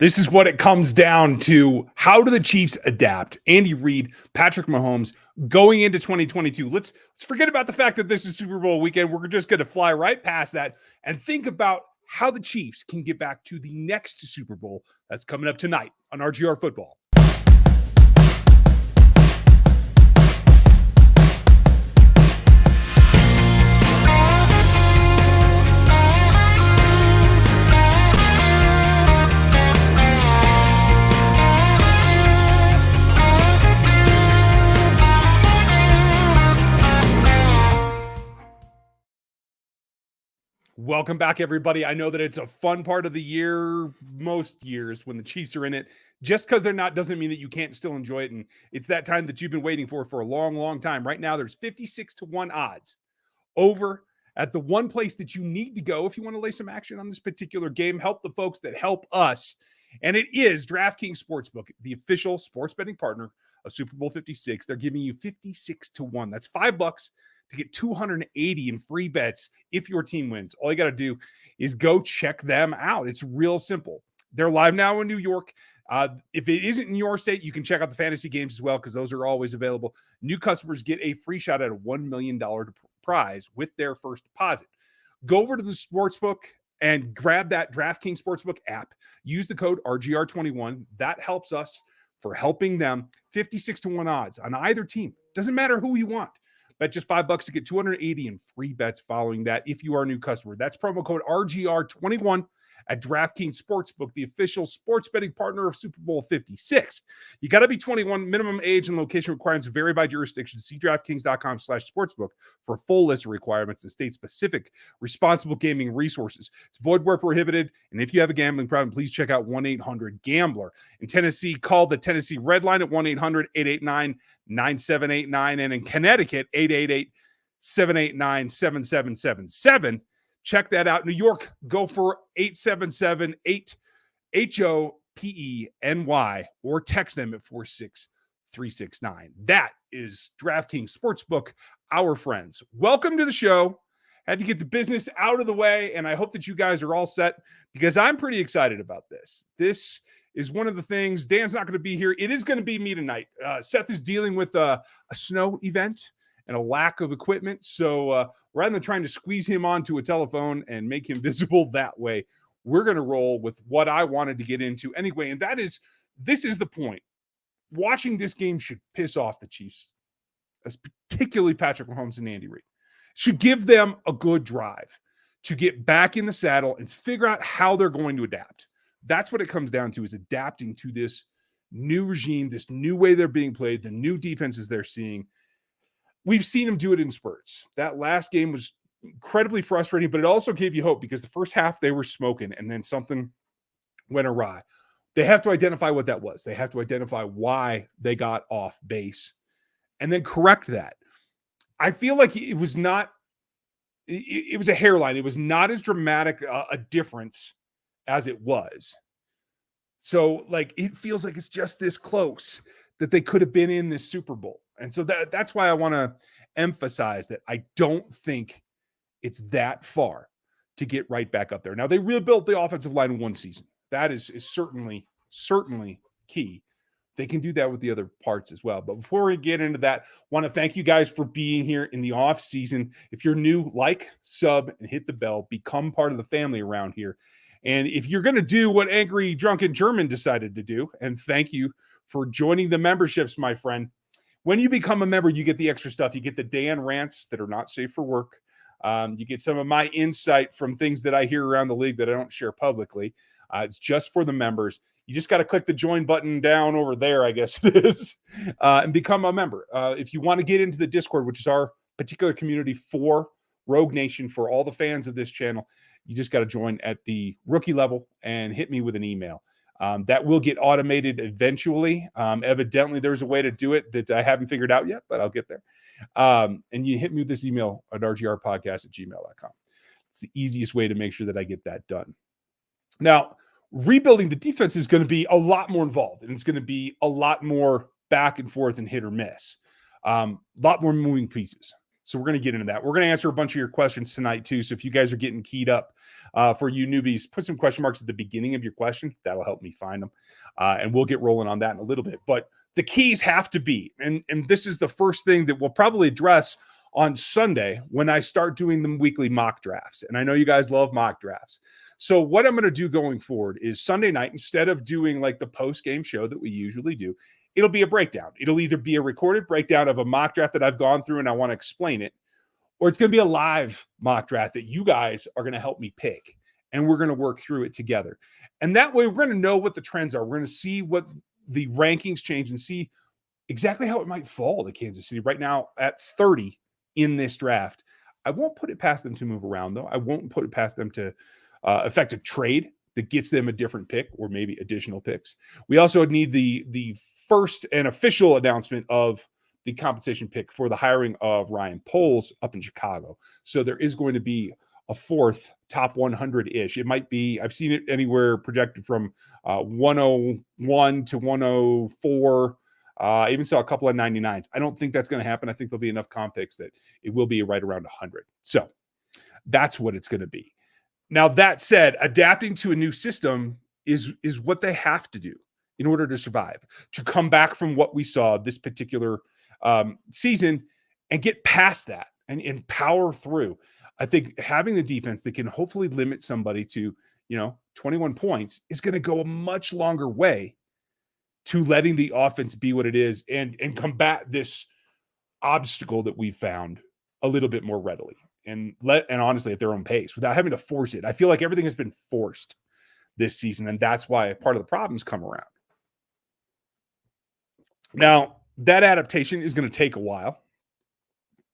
This is what it comes down to. How do the Chiefs adapt? Andy Reid, Patrick Mahomes going into 2022. Let's forget about the fact that this is Super Bowl weekend. We're just going to fly right past that and think about how the Chiefs can get back to the next Super Bowl that's coming up tonight on RGR Football. Welcome back, everybody. I know that it's a fun part of the year, most years, when the Chiefs are in it. Just because they're not doesn't mean that you can't still enjoy it. And it's that time that you've been waiting for a long, long time. Right now, there's 56-1 odds over at the one place that you need to go if you want to lay some action on this particular game. Help the folks that help us. And it is DraftKings Sportsbook, the official sports betting partner of Super Bowl 56. They're giving you 56-1. That's $5 to get 280 in free bets if your team wins. All you got to do is go check them out. It's real simple. They're live now in New York. If it isn't in your state, you can check out the fantasy games as well, because those are always available. New customers get a free shot at a $1 million prize with their first deposit. Go over to the sportsbook and grab that DraftKings Sportsbook app. Use the code RGR21. That helps us for helping them. 56-1 odds on either team. Doesn't matter who you want. Bet just $5 to get 280 in free bets following that if you are a new customer. That's promo code RGR21 at DraftKings Sportsbook, the official sports betting partner of Super Bowl 56. You got to be 21. Minimum age and location requirements vary by jurisdiction. See DraftKings.com/sportsbook for a full list of requirements and state-specific responsible gaming resources. It's void where prohibited. And if you have a gambling problem, please check out 1-800-GAMBLER. In Tennessee, call the Tennessee Red Line at 1-800-889-9789. And in Connecticut, 888-789-7777. Check that out. New York, go for 877-8-HOPENY or text them at 46369. That is DraftKings Sportsbook, our friends. Welcome to the show. Had to get the business out of the way, and I hope that you guys are all set because I'm pretty excited about this. This is one of the things. Dan's not going to be here. It is going to be me tonight. Seth is dealing with a snow event and a lack of equipment. So rather than trying to squeeze him onto a telephone and make him visible that way, we're going to roll with what I wanted to get into anyway. And that is, this is the point. Watching this game should piss off the Chiefs, particularly Patrick Mahomes and Andy Reid. Should give them a good drive to get back in the saddle and figure out how they're going to adapt. That's what it comes down to, is adapting to this new regime, this new way they're being played, the new defenses they're seeing. We've seen them do it in spurts. That last game was incredibly frustrating, but it also gave you hope because the first half they were smoking and then something went awry. They have to identify what that was. They have to identify why they got off base and then correct that. I feel like it was not – it was a hairline. It was not as dramatic a difference as it was. So, like, it feels like it's just this close that they could have been in this Super Bowl. And so that's why I want to emphasize that I don't think it's that far to get right back up there. Now, they rebuilt the offensive line in one season. That is certainly key. They can do that with the other parts as well. But before we get into that, I want to thank you guys for being here in the off season. If you're new, like, sub, and hit the bell. Become part of the family around here. And if you're going to do what Angry Drunken German decided to do, and thank you for joining the memberships, my friend. When you become a member, you get the extra stuff. You get the Dan rants that are not safe for work. You get some of my insight from things that I hear around the league that I don't share publicly. It's just for the members. You just got to click the join button down over there, I guess it is, and become a member. If you want to get into the Discord, which is our particular community for Rogue Nation, for all the fans of this channel, you just got to join at the rookie level and hit me with an email. That will get automated eventually. Evidently, there's a way to do it that I haven't figured out yet, but I'll get there. And you hit me with this email at rgrpodcast@gmail.com. It's the easiest way to make sure that I get that done. Now, rebuilding the defense is going to be a lot more involved, and it's going to be a lot more back and forth and hit or miss. A lot more moving pieces. So we're going to get into that. We're going to answer a bunch of your questions tonight too. So if you guys are getting keyed up for you newbies, put some question marks at the beginning of your question. That'll help me find them. And we'll get rolling on that in a little bit. But the keys have to be, and this is the first thing that we'll probably address on Sunday when I start doing the weekly mock drafts. And I know you guys love mock drafts. So what I'm going to do going forward is Sunday night, instead of doing like the post-game show that we usually do, it'll be a breakdown. It'll either be a recorded breakdown of a mock draft that I've gone through and I want to explain it, or it's going to be a live mock draft that you guys are going to help me pick, and we're going to work through it together. And that way we're going to know what the trends are. We're going to see what the rankings change and see exactly how it might fall to Kansas City right now at 30 in this draft. I won't put it past them to move around, though. I won't put it past them to effect a trade that gets them a different pick or maybe additional picks. We also need the first and official announcement of the compensation pick for the hiring of Ryan Poles up in Chicago. So there is going to be a fourth top 100-ish. It might be, I've seen it anywhere projected from 101 to 104. I even saw a couple of 99s. I don't think that's going to happen. I think there'll be enough comp picks that it will be right around 100. So that's what it's going to be. Now, that said, adapting to a new system is what they have to do in order to survive, to come back from what we saw this particular season and get past that and power through. I think having the defense that can hopefully limit somebody to, 21 points is going to go a much longer way to letting the offense be what it is and combat this obstacle that we found a little bit more readily and honestly at their own pace without having to force it. I feel like everything has been forced this season, and that's why part of the problems come around. Now, that adaptation is going to take a while,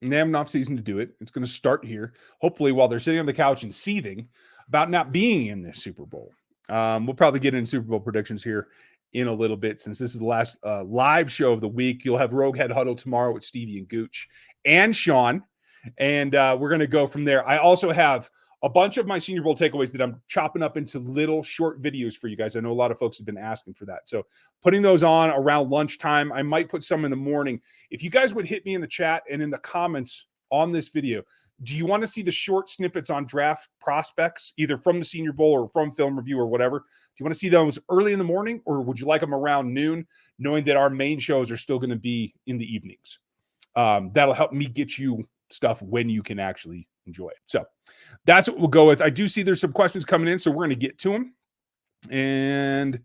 and they have an offseason to do it. It's going to start here, hopefully, while they're sitting on the couch and seething about not being in this Super Bowl. We'll probably get into Super Bowl predictions here in a little bit, since this is the last live show of the week. You'll have Rogue Head Huddle tomorrow with Stevie and Gooch and Sean, and we're going to go from there. I also have a bunch of my Senior Bowl takeaways that I'm chopping up into little short videos for you guys. I know a lot of folks have been asking for that. So putting those on around lunchtime. I might put some in the morning. If you guys would hit me in the chat and in the comments on this video, do you want to see the short snippets on draft prospects, either from the Senior Bowl or from film review or whatever? Do you want to see those early in the morning, or would you like them around noon, knowing that our main shows are still going to be in the evenings? That'll help me get you stuff when you can actually enjoy it. So that's what we'll go with. I do see there's some questions coming in, so we're going to get to them. And a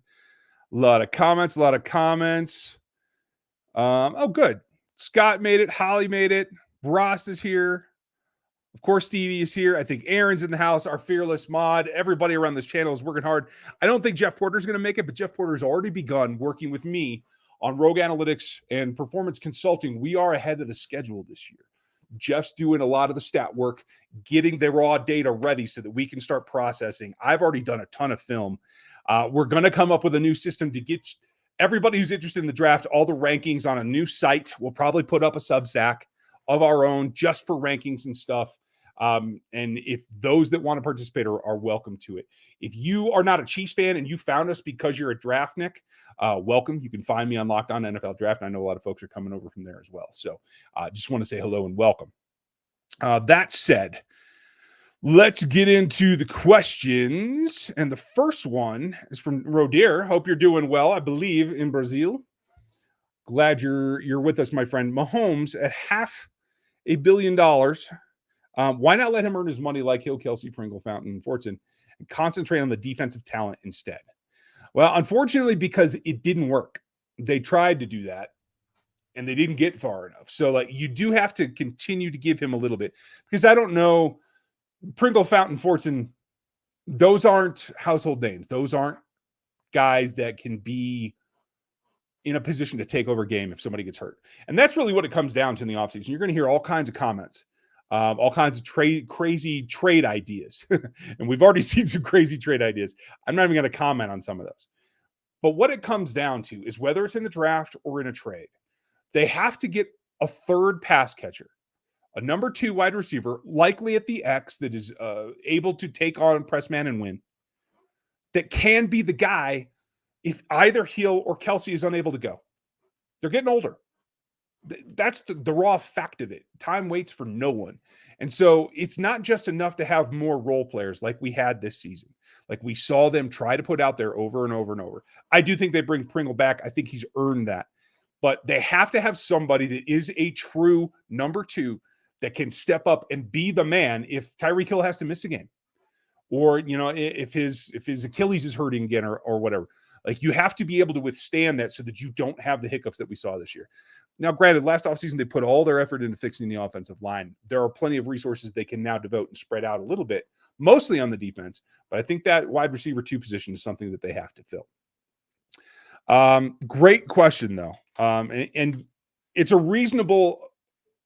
lot of comments. Oh, good. Scott made it. Holly made it. Rost is here. Of course, Stevie is here. I think Aaron's in the house, our fearless mod. Everybody around this channel is working hard. I don't think Jeff Porter's going to make it, but Jeff Porter's already begun working with me on Rogue Analytics and Performance Consulting. We are ahead of the schedule this year. Jeff's doing a lot of the stat work, getting the raw data ready so that we can start processing. I've already done a ton of film. We're going to come up with a new system to get everybody who's interested in the draft all the rankings on a new site. We'll probably put up a Substack of our own just for rankings and stuff. And if those that want to participate are welcome to it. If you are not a Chiefs fan and you found us because you're a draftnik, welcome. You can find me on Locked On NFL Draft. I know a lot of folks are coming over from there as well. So just want to say hello and welcome. That said, let's get into the questions. And the first one is from Rodir. Hope you're doing well, I believe, in Brazil. Glad you're with us, my friend. Mahomes at $500 million. Why not let him earn his money like Hill, Kelsey, Pringle, Fountain, and Fortson, and concentrate on the defensive talent instead? Well, unfortunately, because it didn't work. They tried to do that, and they didn't get far enough. So, you do have to continue to give him a little bit, because I don't know, Pringle, Fountain, Fortson, those aren't household names. Those aren't guys that can be in a position to take over a game if somebody gets hurt. And that's really what it comes down to in the offseason. You're going to hear all kinds of comments. All kinds of crazy trade ideas. And we've already seen some crazy trade ideas. I'm not even going to comment on some of those. But what it comes down to is whether it's in the draft or in a trade, they have to get a third pass catcher, a number 2 wide receiver, likely at the X, that is able to take on press man and win, that can be the guy if either Hill or Kelsey is unable to go. They're getting older. That's the raw fact of it. Time waits for no one. And so it's not just enough to have more role players like we had this season. Like we saw them try to put out there over and over and over. I do think they bring Pringle back. I think he's earned that. But they have to have somebody that is a true number two that can step up and be the man if Tyreek Hill has to miss a game. Or, if his Achilles is hurting again or whatever. Like you have to be able to withstand that so that you don't have the hiccups that we saw this year. Now, granted, last offseason, they put all their effort into fixing the offensive line. There are plenty of resources they can now devote and spread out a little bit, mostly on the defense. But I think that wide receiver 2 position is something that they have to fill. Great question, though. And it's a reasonable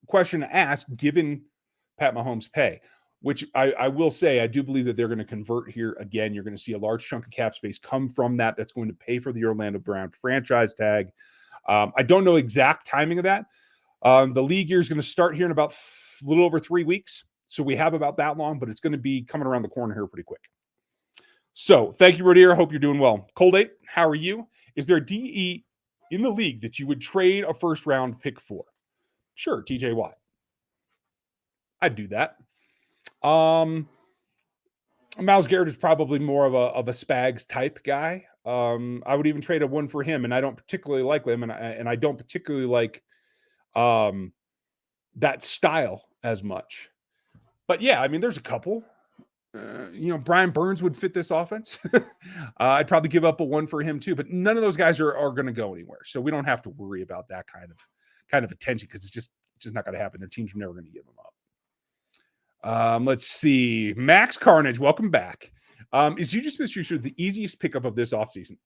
question to ask given Pat Mahomes' pay, which I will say, I do believe that they're going to convert here again. You're going to see a large chunk of cap space come from that. That's going to pay for the Orlando Brown franchise tag. I don't know exact timing of that. The league year is going to start here in about a little over 3 weeks. So we have about that long, but it's going to be coming around the corner here pretty quick. So thank you, Rodier. I hope you're doing well. Cold 8, how are you? Is there a DE in the league that you would trade a first round pick for? Sure, TJ Watt. I'd do that. Myles Garrett is probably more of a Spags type guy. I would even trade a one for him, and I don't particularly like him, and I don't particularly like that style as much. But yeah, I mean, there's a couple. Brian Burns would fit this offense. I'd probably give up a one for him too, but none of those guys are going to go anywhere, so we don't have to worry about that kind of attention because it's just not going to happen. Their teams are never going to give them up. Let's see. Max Carnage, welcome back. Is Juju Smith-Schuster the easiest pickup of this offseason?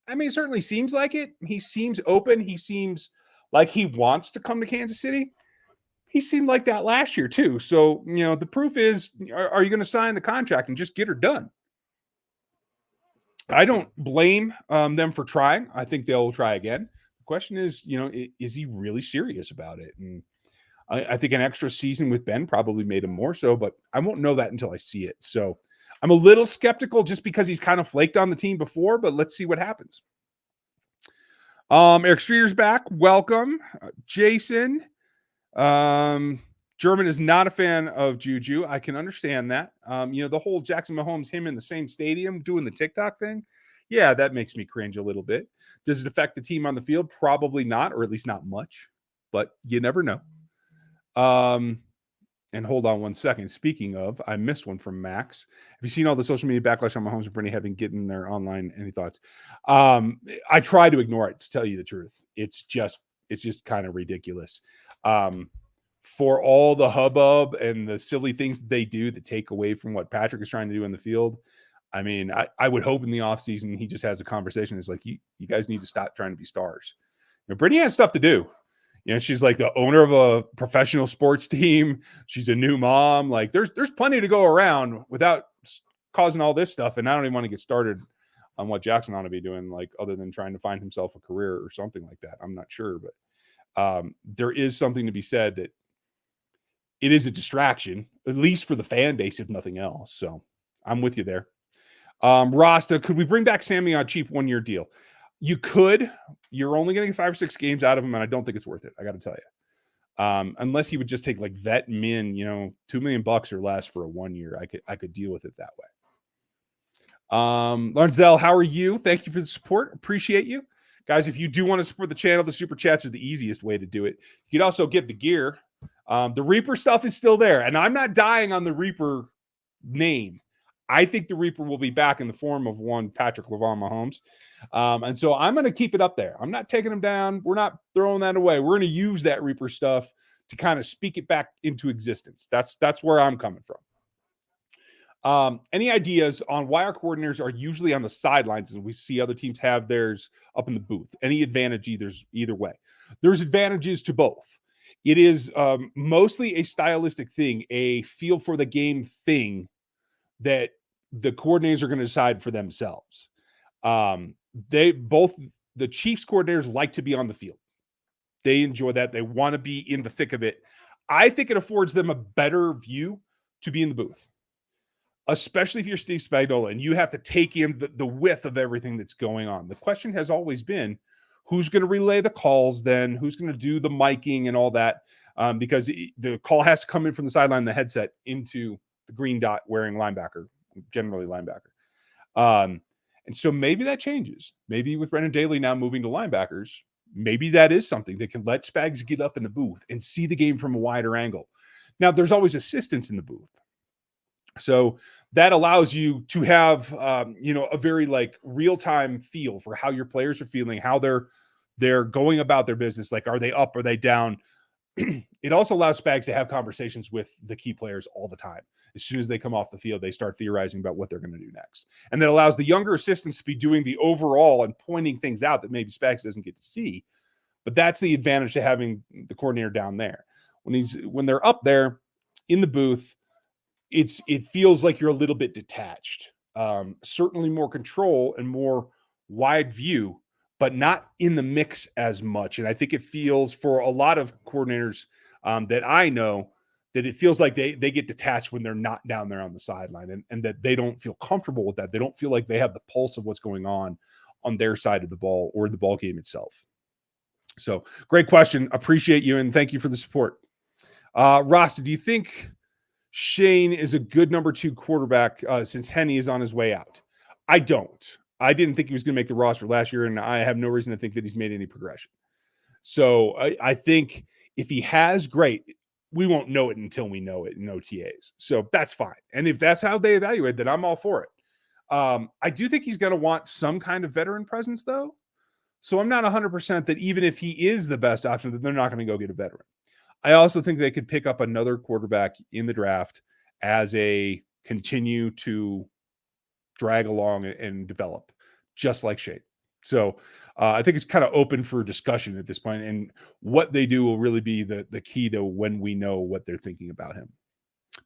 I mean, it certainly seems like it. He seems open. He seems like he wants to come to Kansas City. He seemed like that last year too. So, the proof is, are you going to sign the contract and just get her done? I don't blame them for trying. I think they'll try again. The question is, is he really serious about it? And I think an extra season with Ben probably made him more so, but I won't know that until I see it. So I'm a little skeptical just because he's kind of flaked on the team before, but let's see what happens. Eric Streeter's back. Welcome. Jason. German is not a fan of Juju. I can understand that. The whole Jackson Mahomes, him in the same stadium doing the TikTok thing. Yeah, that makes me cringe a little bit. Does it affect the team on the field? Probably not, or at least not much, but you never know. And hold on one second. Speaking of, I missed one from Max. Have you seen all the social media backlash on Mahomes and Brittany having getting their online? Any thoughts? I try to ignore it, to tell you the truth. It's just kind of ridiculous. For all the hubbub and the silly things that they do that take away from what Patrick is trying to do in the field. I mean, I would hope in the offseason he just has a conversation. It's like, you guys need to stop trying to be stars. Brittany has stuff to do. She's like the owner of a professional sports team. She's a new mom. Like there's plenty to go around without causing all this stuff. And I don't even want to get started on what Jackson ought to be doing, like other than trying to find himself a career or something like that. I'm not sure, but there is something to be said that it is a distraction, at least for the fan base, if nothing else. So I'm with you there. Rasta, could we bring back Sammy on a cheap 1-year deal? You could. You're only getting 5 or 6 games out of him, and I don't think it's worth it. I got to tell you, unless he would just take like vet min, $2 million or less for a 1 year, I could deal with it that way. Lawrence, how are you? Thank you for the support. Appreciate you guys. If you do want to support the channel, the super chats are the easiest way to do it. You could also get the gear. The Reaper stuff is still there, and I'm not dying on the Reaper name. I think the Reaper will be back in the form of one Patrick LaVon Mahomes. And so I'm going to keep it up there. I'm not taking them down. We're not throwing that away. We're going to use that Reaper stuff to kind of speak it back into existence. That's where I'm coming from. Any ideas on why our coordinators are usually on the sidelines and we see other teams have theirs up in the booth? Any advantage either way? There's advantages to both. It is mostly a stylistic thing, a feel for the game thing that the coordinators are going to decide for themselves. The Chiefs coordinators like to be on the field. They enjoy that. They want to be in the thick of it. I think it affords them a better view to be in the booth, especially if you're Steve Spagnuolo and you have to take in the width of everything that's going on. The question has always been, who's going to relay the calls then, who's going to do the miking and all that, because the call has to come in from the sideline, the headset into the green dot wearing linebacker, generally linebacker. And so maybe that changes. Maybe with Brendan Daly now moving to linebackers, maybe that is something that can let Spags get up in the booth and see the game from a wider angle. Now, there's always assistants in the booth. So that allows you to have, a very like real-time feel for how your players are feeling, how they're going about their business. Like, are they up? Are they down? It also allows Spags to have conversations with the key players all the time. As soon as they come off the field, they start theorizing about what they're going to do next. And that allows the younger assistants to be doing the overall and pointing things out that maybe Spags doesn't get to see. But that's the advantage to having the coordinator down there. When they're up there in the booth, it feels like you're a little bit detached. Certainly more control and more wide view, but not in the mix as much. And I think it feels for a lot of coordinators that I know that it feels like they get detached when they're not down there on the sideline, and that they don't feel comfortable with that. They don't feel like they have the pulse of what's going on their side of the ball or the ball game itself. So great question. Appreciate you. And thank you for the support. Rasta, do you think Shane is a good number 2 quarterback since Henne is on his way out? I don't. I didn't think he was going to make the roster last year, and I have no reason to think that he's made any progression. So I think if he has, great. We won't know it until we know it in OTAs. So that's fine. And if that's how they evaluate, then I'm all for it. I do think he's going to want some kind of veteran presence, though. So I'm not 100% that even if he is the best option, that they're not going to go get a veteran. I also think they could pick up another quarterback in the draft as a continue to drag along and develop, just like Shane. So I think it's kind of open for discussion at this point, and what they do will really be the key to when we know what they're thinking about him.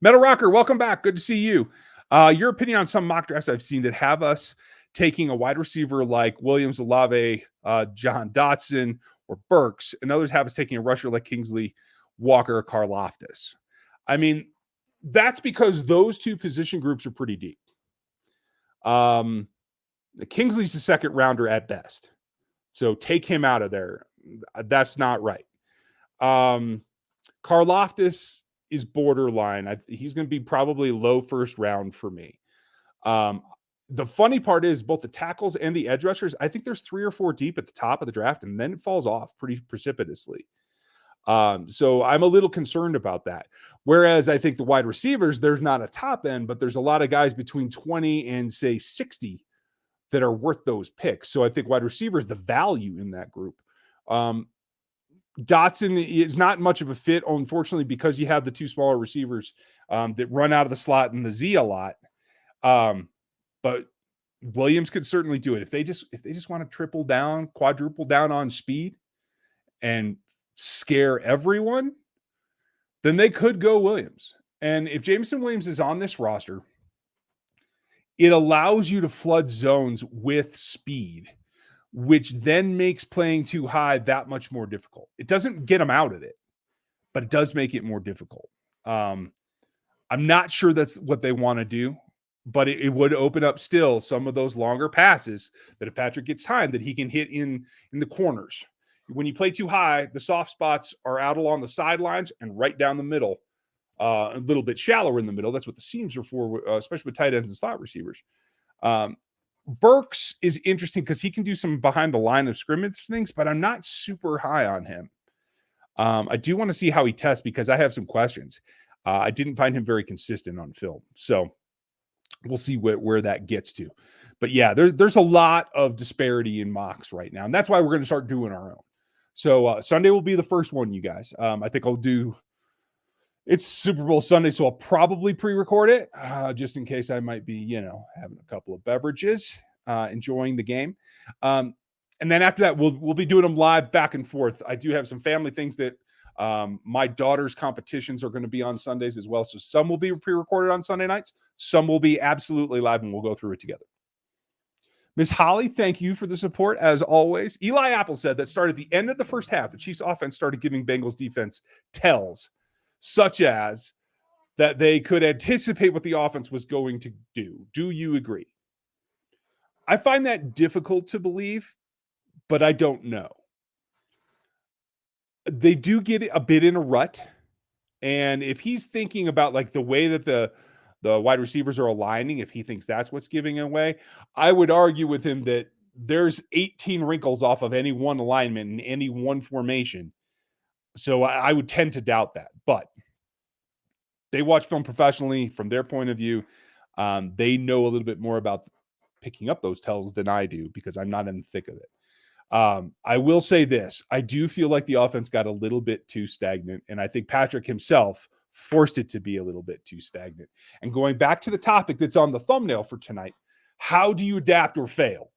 Metal Rocker, welcome back. Good to see you. Your opinion on some mock drafts I've seen that have us taking a wide receiver like Williams, Olave, John Dotson, or Burks, and others have us taking a rusher like Kingsley, Walker, or Karlaftis. I mean, that's because those two position groups are pretty deep. Kingsley's the second rounder at best. So take him out of there. That's not right. Karlaftis is borderline. He's going to be probably low first round for me. The funny part is both the tackles and the edge rushers, I think there's 3 or 4 deep at the top of the draft, and then it falls off pretty precipitously. So I'm a little concerned about that. Whereas I think the wide receivers, there's not a top end, but there's a lot of guys between 20 and say 60 that are worth those picks. So I think wide receivers, the value in that group. Dotson is not much of a fit, unfortunately, because you have the 2 smaller receivers that run out of the slot and the Z a lot. But Williams could certainly do it if they just want to triple down, quadruple down on speed and scare everyone, then they could go Williams. And if Jameson Williams is on this roster, it allows you to flood zones with speed, which then makes playing too high that much more difficult. It doesn't get them out of it, but it does make it more difficult. I'm not sure that's what they want to do, but it would open up still some of those longer passes that if Patrick gets time, that he can hit in the corners. When you play too high, the soft spots are out along the sidelines and right down the middle, a little bit shallower in the middle. That's what the seams are for, especially with tight ends and slot receivers. Burks is interesting because he can do some behind the line of scrimmage things, but I'm not super high on him. I do want to see how he tests because I have some questions. I didn't find him very consistent on film. So we'll see where that gets to. But yeah, there's a lot of disparity in mocks right now. And that's why we're going to start doing our own. So Sunday will be the first one, you guys. I think it's Super Bowl Sunday, so I'll probably pre-record it just in case I might be, having a couple of beverages, enjoying the game. And then after that, we'll be doing them live back and forth. I do have some family things that my daughter's competitions are going to be on Sundays as well. So some will be pre-recorded on Sunday nights. Some will be absolutely live, and we'll go through it together. Ms. Holly, thank you for the support, as always. Eli Apple said that started at the end of the first half, the Chiefs offense started giving Bengals defense tells, such as that they could anticipate what the offense was going to do. Do you agree? I find that difficult to believe but I don't know. They do get a bit in a rut. And if he's thinking about like the way that the wide receivers are aligning, if he thinks that's what's giving away, I would argue with him that there's 18 wrinkles off of any one alignment in any one formation. So I would tend to doubt that. But they watch film professionally from their point of view. They know a little bit more about picking up those tells than I do because I'm not in the thick of it. I will say this. I do feel like the offense got a little bit too stagnant, and I think Patrick himself forced it to be a little bit too stagnant. And going back to the topic that's on the thumbnail for tonight, how do you adapt or fail?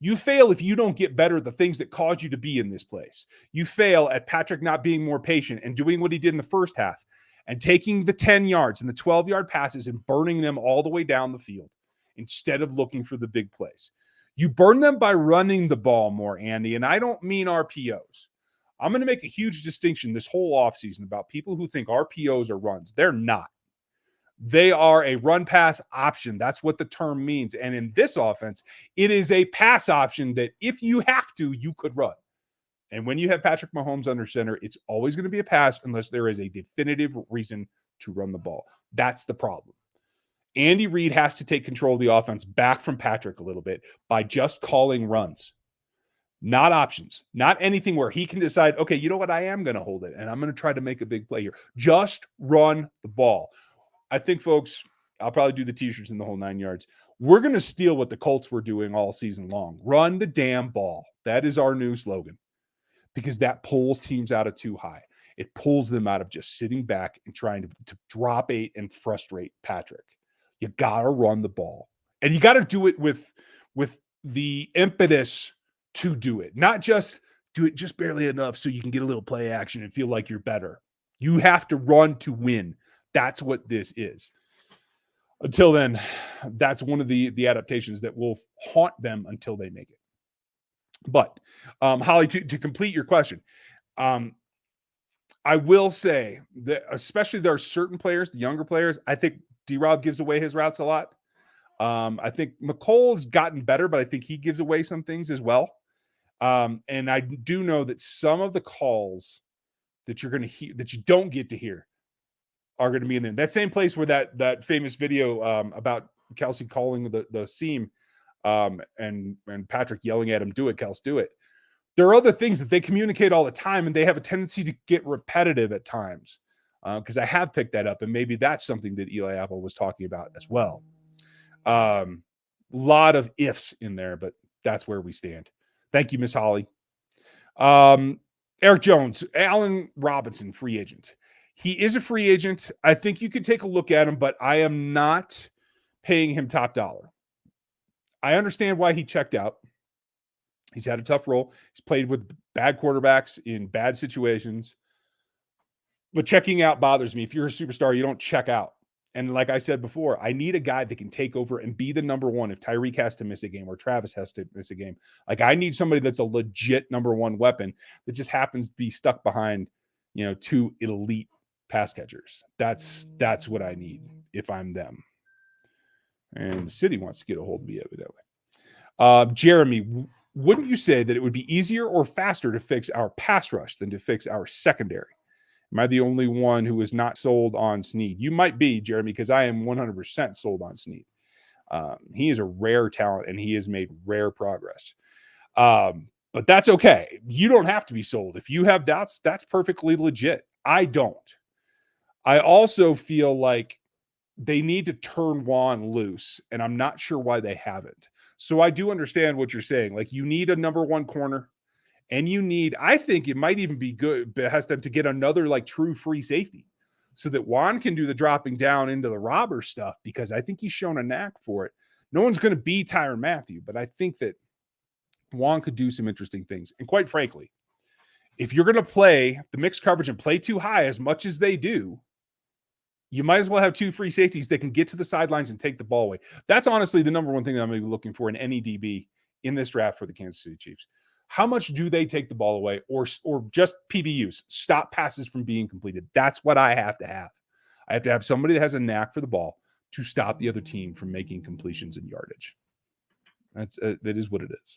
You fail if you don't get better at the things that caused you to be in this place. You fail at Patrick not being more patient and doing what he did in the first half and taking the 10 yards and the 12-yard passes and burning them all the way down the field instead of looking for the big plays. You burn them by running the ball more, Andy, and I don't mean RPOs. I'm going to make a huge distinction this whole offseason about people who think RPOs are runs. They're not. They are a run-pass option. That's what the term means. And in this offense, it is a pass option that if you have to, you could run. And when you have Patrick Mahomes under center, it's always going to be a pass unless there is a definitive reason to run the ball. That's the problem. Andy Reid has to take control of the offense back from Patrick a little bit by just calling runs, not options, not anything where he can decide, okay, you know what? I am going to hold it and I'm going to try to make a big play here. Just run the ball. I think, folks, I'll probably do the t-shirts in the whole 9 yards. We're going to steal what the Colts were doing all season long. Run the damn ball. That is our new slogan because that pulls teams out of too high. It pulls them out of just sitting back and trying to drop 8 and frustrate Patrick. You got to run the ball. And you got to do it with the impetus to do it. Not just do it just barely enough so you can get a little play action and feel like you're better. You have to run to win. That's what this is. Until then, that's one of the adaptations that will haunt them until they make it. But, Holly, to complete your question, I will say that especially there are certain players, the younger players, I think D-Rob gives away his routes a lot. I think McColl's gotten better, but I think he gives away some things as well. And I do know that some of the calls that you're going to hear, that you don't get to hear, are going to be in there. That same place where that famous video about Kelsey calling the seam and Patrick yelling at him, do it, Kels, do it. There are other things that they communicate all the time, and they have a tendency to get repetitive at times. Because I have picked that up, and maybe that's something that Eli Apple was talking about as well. Lot of ifs in there, but that's where we stand. Thank you, Miss Holly. Eric Jones, Allen Robinson, free agent. He is a free agent. I think you could take a look at him, but I am not paying him top dollar. I understand why he checked out. He's had a tough role. He's played with bad quarterbacks in bad situations. But checking out bothers me. If you're a superstar, you don't check out. And like I said before, I need a guy that can take over and be the number one if Tyreek has to miss a game or Travis has to miss a game. Like, I need somebody that's a legit number one weapon that just happens to be stuck behind, 2 elite pass catchers. That's what I need if I'm them. And the city wants to get a hold of me, evidently. Jeremy, wouldn't you say that it would be easier or faster to fix our pass rush than to fix our secondary? Am I the only one who is not sold on Snead? You might be, Jeremy, because I am 100% sold on Snead. He is a rare talent, and he has made rare progress. But that's okay. You don't have to be sold. If you have doubts, that's perfectly legit. I don't. I also feel like they need to turn Juan loose, and I'm not sure why they haven't. So I do understand what you're saying. Like, you need a number one corner. And you need, I think it might even be good, but has them to get another like true free safety so that Juan can do the dropping down into the robber stuff, because I think he's shown a knack for it. No one's going to be Tyrann Mathieu, but I think that Juan could do some interesting things. And quite frankly, if you're going to play the mixed coverage and play too high as much as they do, you might as well have 2 free safeties that can get to the sidelines and take the ball away. That's honestly the number one thing that I'm going to be looking for in any DB in this draft for the Kansas City Chiefs. How much do they take the ball away, or just PBUs, stop passes from being completed? That's what I have to have. I have to have somebody that has a knack for the ball to stop the other team from making completions and yardage. That is what it is.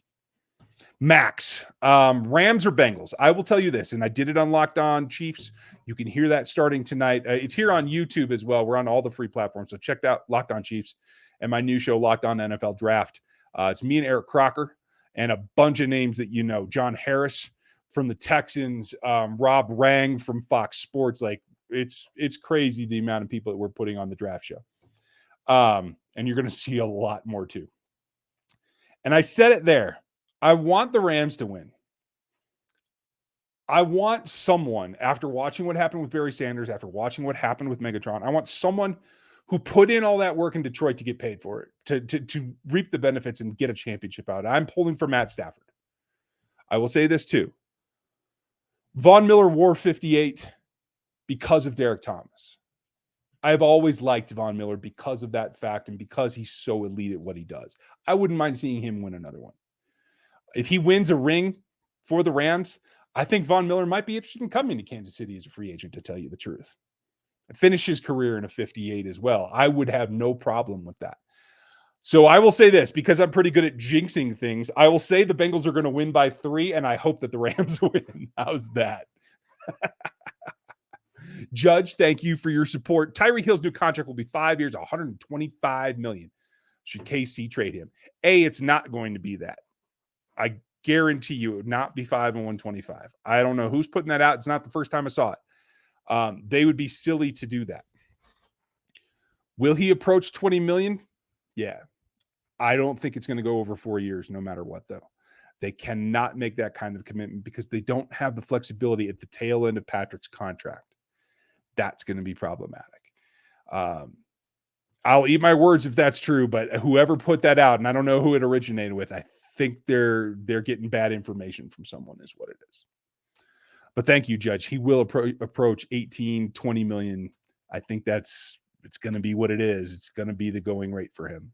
Max, Rams or Bengals? I will tell you this, and I did it on Locked On Chiefs. You can hear that starting tonight. It's here on YouTube as well. We're on all the free platforms, so check out Locked On Chiefs and my new show, Locked On NFL Draft. It's me and Eric Crocker and a bunch of names that you know. John Harris from the Texans, Rob Rang from Fox Sports. Like, it's crazy the amount of people that we're putting on the draft show. And you're going to see a lot more too. And I said it there. I want the Rams to win. I want someone, after watching what happened with Barry Sanders, after watching what happened with Megatron, I want someone who put in all that work in Detroit to get paid for it, to reap the benefits and get a championship out. I'm pulling for Matt Stafford. I will say this too. Von Miller wore 58 because of Derek Thomas. I've always liked Von Miller because of that fact and because he's so elite at what he does. I wouldn't mind seeing him win another one. If he wins a ring for the Rams, I think Von Miller might be interested in coming to Kansas City as a free agent, to tell you the truth. Finish his career in a 58 as well. I would have no problem with that. So I will say this, because I'm pretty good at jinxing things. I will say the Bengals are going to win by 3, and I hope that the Rams win. How's that? Judge, thank you for your support. Tyreek Hill's new contract will be 5 years, $125 million. Should KC trade him? It's not going to be that. I guarantee you it would not be 5 and 125. I don't know who's putting that out. It's not the first time I saw it. They would be silly to do that. Will he approach 20 million? Yeah. I don't think it's going to go over 4 years, no matter what, though. They cannot make that kind of commitment because they don't have the flexibility at the tail end of Patrick's contract. That's going to be problematic. I'll eat my words if that's true, but whoever put that out, and I don't know who it originated with, I think they're getting bad information from someone is what it is. But thank you, Judge. He will approach 18, 20 million. I think it's going to be what it is. It's going to be the going rate for him.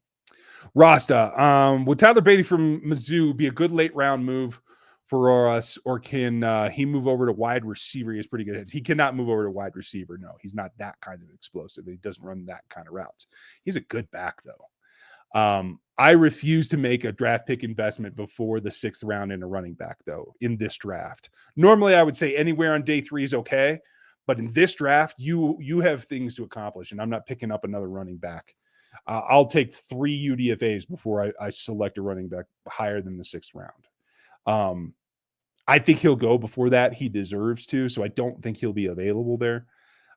Rasta, would Tyler Beatty from Mizzou be a good late round move for us, or can he move over to wide receiver? He has pretty good hits. He cannot move over to wide receiver. No, he's not that kind of explosive. He doesn't run that kind of routes. He's a good back, though. I refuse to make a draft pick investment before the 6th round in a running back, though, in this draft. Normally, I would say anywhere on day 3 is okay, but in this draft, you have things to accomplish, and I'm not picking up another running back. I'll take 3 UDFAs before I select a running back higher than the 6th round. I think he'll go before that. He deserves to, so I don't think he'll be available there.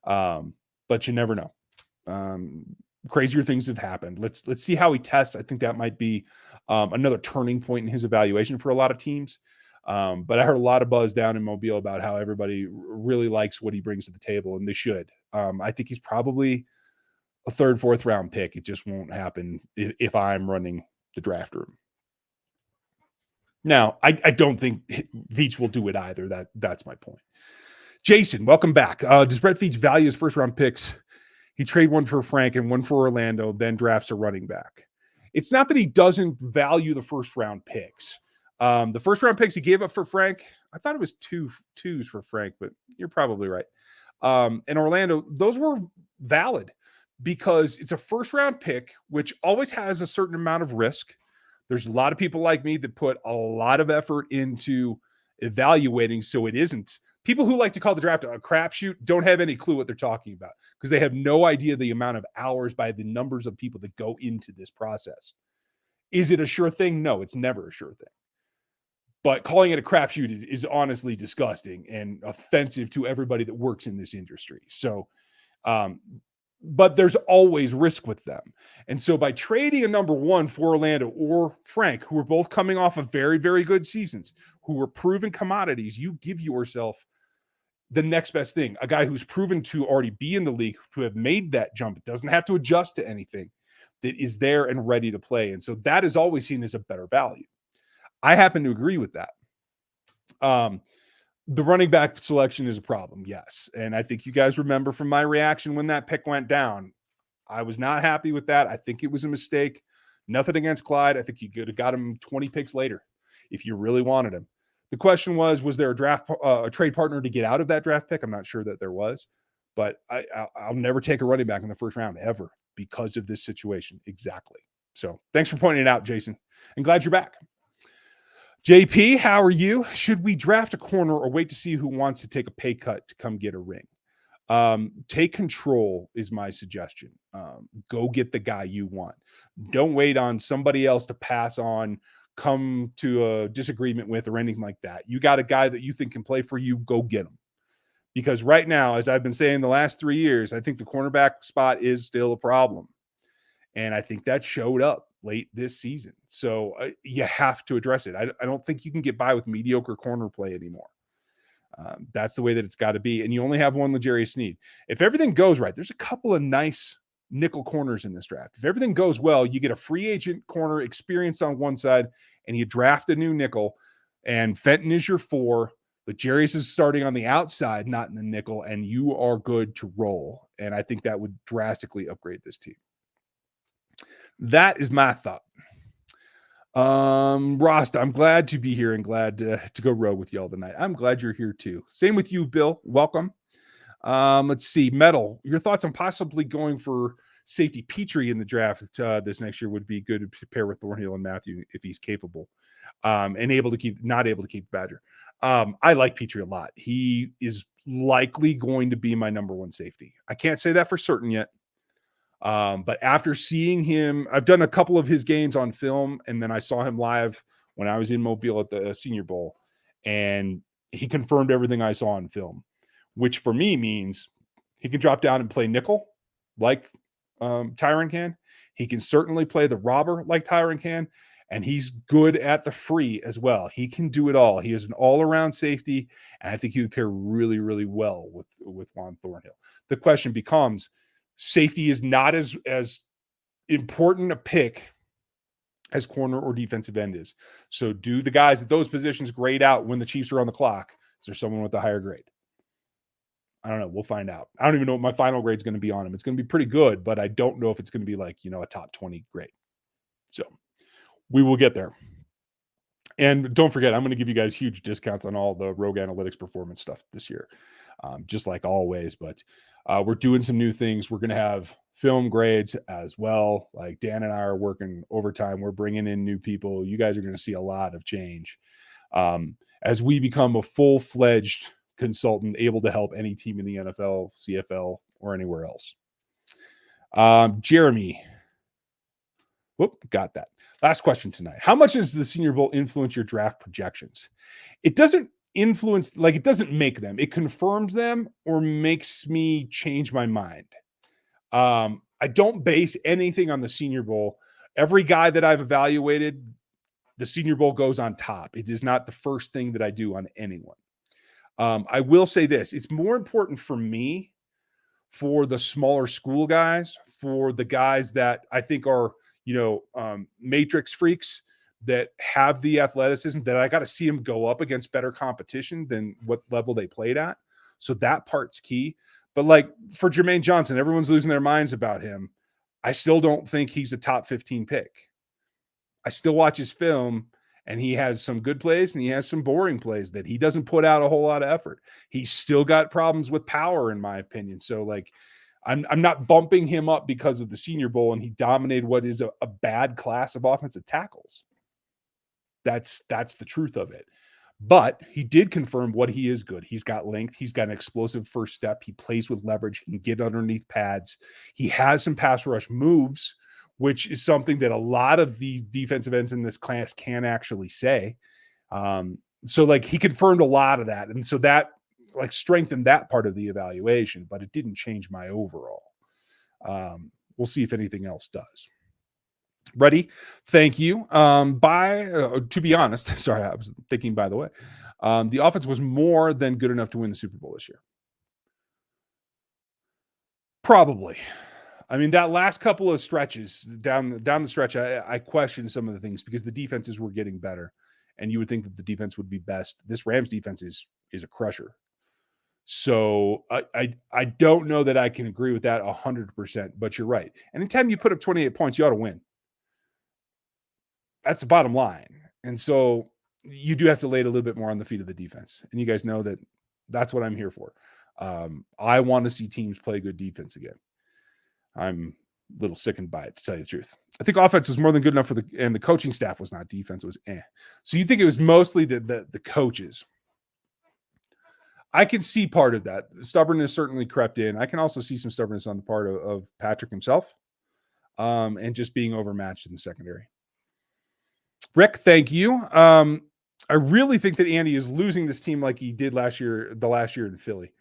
But you never know. Crazier things have happened. Let's see how he tests. I think that might be another turning point in his evaluation for a lot of teams. But I heard a lot of buzz down in Mobile about how everybody really likes what he brings to the table, and they should. I think he's probably a 3rd, 4th round pick. It just won't happen if I'm running the draft room. Now, I don't think Veach will do it either. That's my point. Jason, welcome back. Does Brett Veach value his 1st round picks? He trade one for Frank and one for Orlando, then drafts a running back. It's not that he doesn't value the 1st round picks. The 1st round picks he gave up for Frank, I thought it was twos for Frank, but you're probably right. And Orlando, those were valid because it's a 1st round pick, which always has a certain amount of risk. There's a lot of people like me that put a lot of effort into evaluating, so it isn't. People who like to call the draft a crapshoot don't have any clue what they're talking about because they have no idea the amount of hours by the numbers of people that go into this process. Is it a sure thing? No, it's never a sure thing. But calling it a crapshoot is honestly disgusting and offensive to everybody that works in this industry. So, but there's always risk with them. And so by trading a number 1 for Orlando or Frank, who are both coming off of very, very good seasons, who were proven commodities, you give yourself the next best thing. A guy who's proven to already be in the league, to have made that jump, doesn't have to adjust to anything, that is there and ready to play. And so that is always seen as a better value. I happen to agree with that. The running back selection is a problem, yes. And I think you guys remember from my reaction when that pick went down, I was not happy with that. I think it was a mistake. Nothing against Clyde. I think you could have got him 20 picks later if you really wanted him. The question was there a trade partner to get out of that draft pick? I'm not sure that there was, but I'll never take a running back in the 1st round ever because of this situation. Exactly. So thanks for pointing it out, Jason. And glad you're back. JP, how are you? Should we draft a corner or wait to see who wants to take a pay cut to come get a ring? Take control is my suggestion. Go get the guy you want. Don't wait on somebody else to pass on, come to a disagreement with, or anything like that. You got a guy that you think can play for you, go get him. Because right now, as I've been saying the last 3 years, I think the cornerback spot is still a problem. And I think that showed up late this season. So you have to address it. I don't think you can get by with mediocre corner play anymore. That's the way that it's got to be. And you only have one L'Jarius Sneed. If everything goes right, there's a couple of nice nickel corners in this draft. If everything goes well, you get a free agent corner experienced on one side, and you draft a new nickel, and Fenton is your 4. L'Jarius is starting on the outside, not in the nickel, and you are good to roll. And I think that would drastically upgrade this team. That is my thought. Rost, I'm glad to be here and glad to go row with y'all tonight. I'm glad you're here too. Same with you, Bill. Welcome. Let's see. Metal, your thoughts on possibly going for safety Petrie in the draft this next year would be good to pair with Thornhill and Matthew if he's capable, and not able to keep Badger. I like Petrie a lot. He is likely going to be my number 1 safety. I can't say that for certain yet. But after seeing him, I've done a couple of his games on film, and then I saw him live when I was in Mobile at the Senior Bowl, and he confirmed everything I saw on film, which for me means he can drop down and play nickel like Tyron can. He can certainly play the robber like Tyron can, and he's good at the free as well. He can do it all. He is an all-around safety, and I think he would pair really, really well with Juan Thornhill. The question becomes, safety is not as important a pick as corner or defensive end is. So do the guys at those positions grade out when the Chiefs are on the clock? Is there someone with a higher grade? I don't know. We'll find out. I don't even know what my final grade is going to be on him. It's going to be pretty good, but I don't know if it's going to be like, a top 20 grade. So we will get there. And don't forget, I'm going to give you guys huge discounts on all the Rogue Analytics performance stuff this year, just like always. But we're doing some new things. We're going to have film grades as well. Like Dan and I are working overtime. We're bringing in new people. You guys are going to see a lot of change as we become a full-fledged consultant able to help any team in the NFL, CFL, or anywhere else. Jeremy. Got that. Last question tonight. How much does the Senior Bowl influence your draft projections? It doesn't influence, it doesn't make them. It confirms them or makes me change my mind. I don't base anything on the Senior Bowl. Every guy that I've evaluated, the Senior Bowl goes on top. It is not the first thing that I do on anyone. I will say this. It's more important for me, for the smaller school guys, for the guys that I think are, matrix freaks that have the athleticism, that I got to see them go up against better competition than what level they played at. So that part's key. But for Jermaine Johnson, everyone's losing their minds about him. I still don't think he's a top 15 pick. I still watch his film, and he has some good plays and he has some boring plays that he doesn't put out a whole lot of effort. He's still got problems with power, in my opinion. So I'm not bumping him up because of the Senior Bowl and he dominated what is a bad class of offensive tackles. That's the truth of it. But he did confirm what he is good. He's got length. He's got an explosive first step. He plays with leverage. He can get underneath pads. He has some pass rush moves, which is something that a lot of the defensive ends in this class can actually say. So he confirmed a lot of that. And so that strengthened that part of the evaluation, but it didn't change my overall. We'll see if anything else does. Ready? Thank you. To be honest, sorry, I was thinking, by the way, the offense was more than good enough to win the Super Bowl this year. Probably. I mean, that last couple of stretches down the stretch, I questioned some of the things because the defenses were getting better, and you would think that the defense would be best. This Rams defense is a crusher. So I don't know that I can agree with that 100%, but you're right. Anytime you put up 28 points, you ought to win. That's the bottom line. And so you do have to lay it a little bit more on the feet of the defense. And you guys know that that's what I'm here for. I want to see teams play good defense again. I'm little sickened by it, to tell you the truth. I think offense was more than good enough for and the coaching staff was not. Defense was eh. So you think it was mostly the coaches. I can see part of that. Stubbornness certainly crept in. I can also see some stubbornness on the part of Patrick himself, and just being overmatched in the secondary. Rick, thank you. I really think that Andy is losing this team like he did the last year in Philly.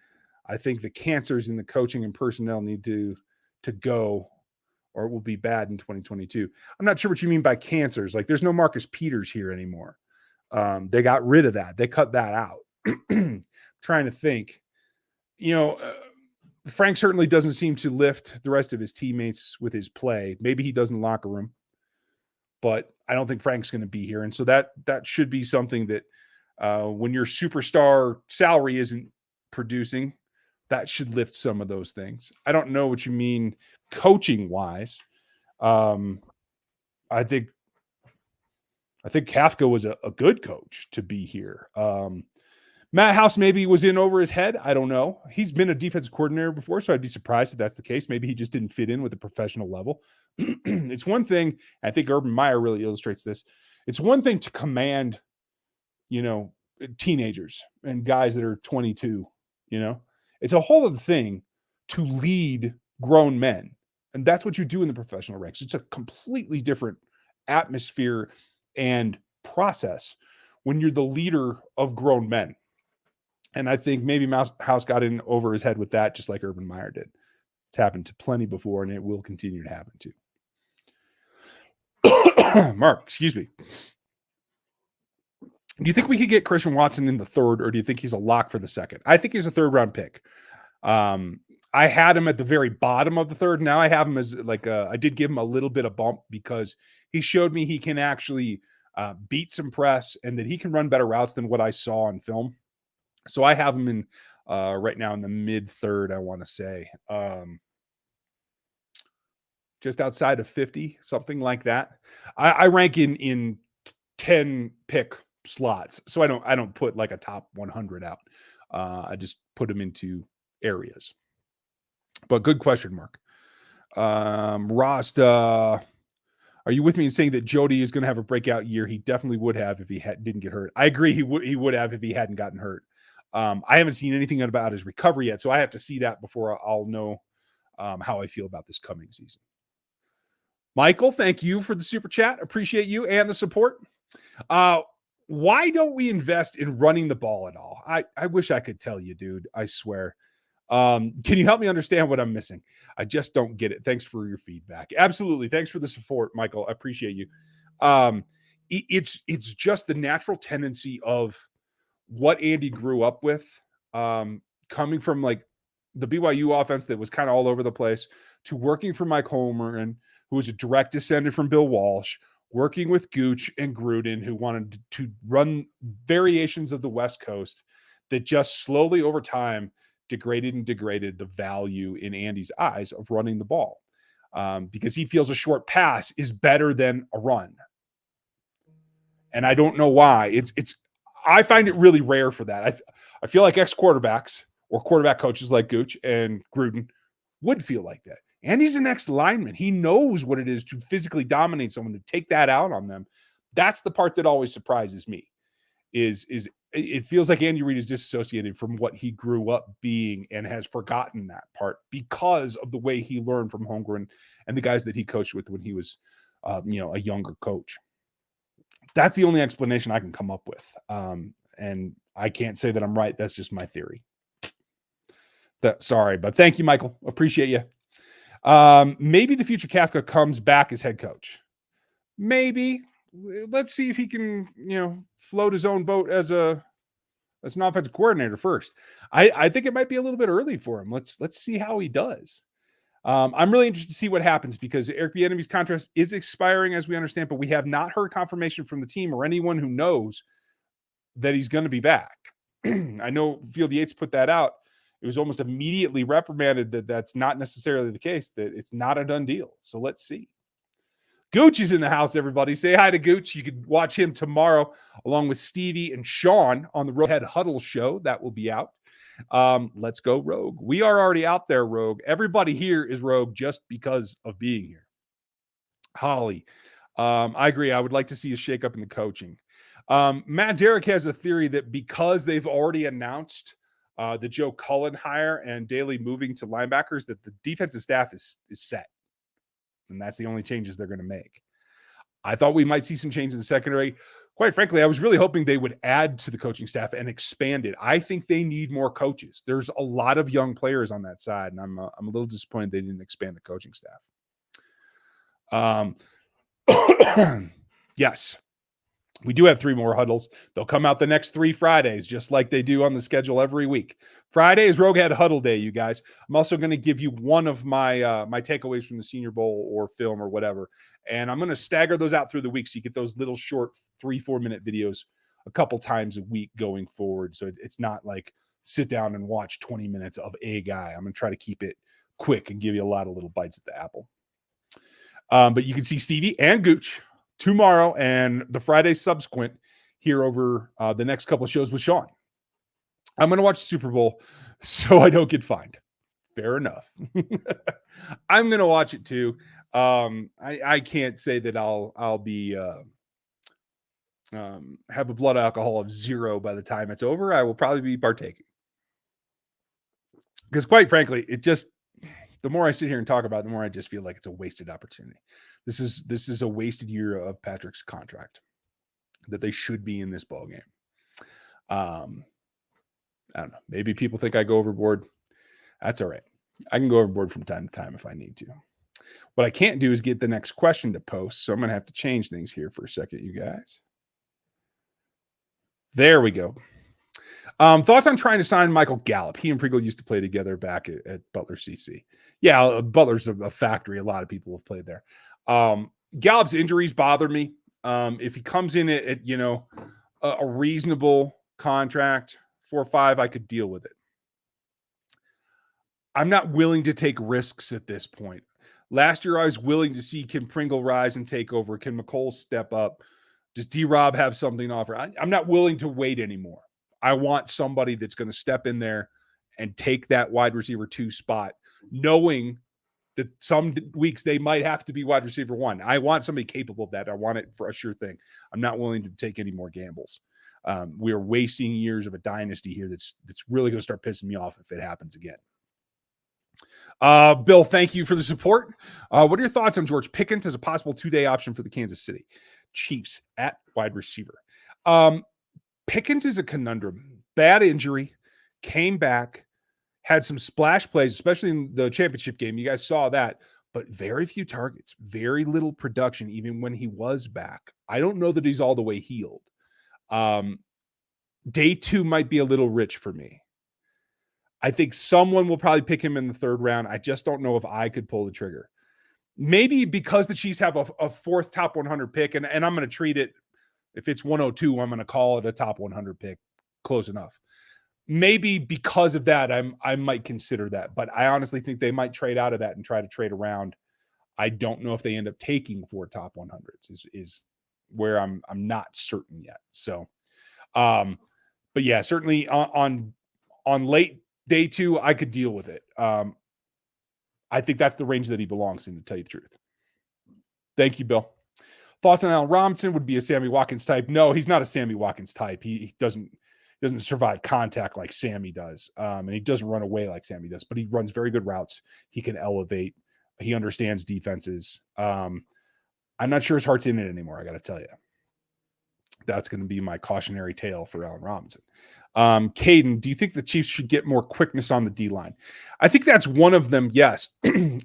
I think the cancers in the coaching and personnel need to go, or it will be bad in 2022. I'm not sure what you mean by cancers. Like, there's no Marcus Peters here anymore. They got rid of that. They cut that out. Trying to think. Frank certainly doesn't seem to lift the rest of his teammates with his play. Maybe he does in the locker room, but I don't think Frank's going to be here. And so that should be something that when your superstar salary isn't producing, that should lift some of those things. I don't know what you mean coaching wise. I think Kafka was a good coach to be here. Matt House maybe was in over his head. I don't know. He's been a defensive coordinator before, so I'd be surprised if that's the case. Maybe he just didn't fit in with the professional level. It's one thing, I think Urban Meyer really illustrates this. It's one thing to command, teenagers and guys that are 22, It's a whole other thing to lead grown men. And that's what you do in the professional ranks. It's a completely different atmosphere and process when you're the leader of grown men. And I think maybe House got in over his head with that, just like Urban Meyer did. It's happened to plenty before, and it will continue to happen too. Mark, excuse me. Do you think we could get Christian Watson in the third, or do you think he's a lock for the second? I think he's a third-round pick. I had him at the very bottom of the third. Now I have him as I did give him a little bit of bump because he showed me he can actually beat some press and that he can run better routes than what I saw on film. So I have him in right now in the mid-third, I want to say. Just outside of 50, something like that. I rank in 10 pick slots. So I don't put like a top 100 out. I just put them into areas. But good question, Mark. Rasta, are you with me in saying that Jody is going to have a breakout year? He definitely would have if he didn't get hurt. I agree he would have if he hadn't gotten hurt. I haven't seen anything about his recovery yet, so I have to see that before I'll know how I feel about this coming season. Michael, thank you for the super chat. Appreciate you and the support. Why don't we invest in running the ball at all? I wish I could tell you, dude. I swear. Can you help me understand what I'm missing? I just don't get it. Thanks for your feedback. Absolutely. Thanks for the support, Michael. I appreciate you. It's just the natural tendency of what Andy grew up with, coming from like the BYU offense that was kind of all over the place to working for Mike Holmgren, who was a direct descendant from Bill Walsh, working with Gooch and Gruden, who wanted to run variations of the West Coast that just slowly over time degraded the value in Andy's eyes of running the ball, because he feels a short pass is better than a run. And I don't know why. I find it really rare for that. I feel like ex-quarterbacks or quarterback coaches like Gooch and Gruden would feel like that. And he's an ex-lineman. He knows what it is to physically dominate someone, to take that out on them. That's the part that always surprises me, is it feels like Andy Reid is disassociated from what he grew up being and has forgotten that part because of the way he learned from Holmgren and the guys that he coached with when he was a younger coach. That's the only explanation I can come up with. And I can't say that I'm right. That's just my theory. Sorry, but thank you, Michael. Appreciate you. Maybe the future Kafka comes back as head coach. Maybe. Let's see if he can, float his own boat as an offensive coordinator first. I think it might be a little bit early for him. Let's see how he does. I'm really interested to see what happens because Eric Bieniemy's contract is expiring, as we understand, but we have not heard confirmation from the team or anyone who knows that he's going to be back. I know Field Yates put that out. It was almost immediately reprimanded that that's not necessarily the case, that it's not a done deal. So let's see. Gooch is in the house, everybody. Say hi to Gooch. You can watch him tomorrow along with Stevie and Sean on the Roadhead Huddle show. That will be out. Let's go Rogue. We are already out there, Rogue. Everybody here is Rogue just because of being here. Holly, I agree. I would like to see a shakeup in the coaching. Matt Derrick has a theory that because they've already announced the Joe Cullen hire and Daly moving to linebackers, that the defensive staff is set. And that's the only changes they're going to make. I thought we might see some change in the secondary. Quite frankly, I was really hoping they would add to the coaching staff and expand it. I think they need more coaches. There's a lot of young players on that side, and I'm a little disappointed they didn't expand the coaching staff. Yes, we do have 3 more huddles. They'll come out the next 3 Fridays, just like they do on the schedule every week. Friday is Rogue Head Huddle Day, you guys. I'm also going to give you one of my my takeaways from the Senior Bowl or film or whatever, and I'm going to stagger those out through the week so you get those little short 3-4 minute videos a couple times a week going forward. So it's not like sit down and watch 20 minutes of a guy. I'm going to try to keep it quick and give you a lot of little bites at the apple. But you can see Stevie and Gooch tomorrow and the Friday subsequent here over the next couple of shows with Sean. I'm going to watch the Super Bowl so I don't get fined. Fair enough. I'm going to watch it too. I can't say that I'll be have a blood alcohol of 0 by the time it's over. I will probably be partaking. Because quite frankly, the more I sit here and talk about it, the more I just feel like it's a wasted opportunity. This is a wasted year of Patrick's contract that they should be in this ball game. I don't know. Maybe people think I go overboard. That's all right. I can go overboard from time to time if I need to. What I can't do is get the next question to post, so I'm going to have to change things here for a second, you guys. There we go. Thoughts on trying to sign Michael Gallup? He and Pringle used to play together back at Butler CC. Yeah, Butler's a factory. A lot of people have played there. Gallup's injuries bother me. If he comes in at a reasonable contract, 4 or 5, I could deal with it. I'm not willing to take risks at this point. Last year, I was willing to see, can Pringle rise and take over? Can McColl step up? Does D-Rob have something to offer? I'm not willing to wait anymore. I want somebody that's going to step in there and take that wide receiver 2 spot, knowing that some weeks they might have to be wide receiver 1. I want somebody capable of that. I want it for a sure thing. I'm not willing to take any more gambles. We are wasting years of a dynasty here that's really going to start pissing me off if it happens again. Bill, thank you for the support. What are your thoughts on George Pickens as a possible 2-day option for the Kansas City Chiefs at wide receiver? Pickens is a conundrum. Bad injury, came back, had some splash plays, especially in the championship game. You guys saw that, but very few targets, very little production, even when he was back. I don't know that he's all the way healed. Day 2 might be a little rich for me. I think someone will probably pick him in the 3rd round. I just don't know if I could pull the trigger. Maybe because the Chiefs have a 4th top 100 pick, and I'm going to treat it, if it's 102, I'm going to call it a top 100 pick. Close enough. Maybe because of that, I might consider that. But I honestly think they might trade out of that and try to trade around. I don't know if they end up taking 4 top 100s is where I'm not certain yet. So, but yeah, certainly on late day 2, I could deal with it. I think that's the range that he belongs in, to tell you the truth. Thank you, Bill. Thoughts on Allen Robinson? Would be a Sammy Watkins type? No, he's not a Sammy Watkins type. He doesn't survive contact like Sammy does, and he doesn't run away like Sammy does. But he runs very good routes. He can elevate. He understands defenses. I'm not sure his heart's in it anymore. I got to tell you, that's going to be my cautionary tale for Allen Robinson. Caden, do you think the Chiefs should get more quickness on the D-line? I think that's one of them, yes.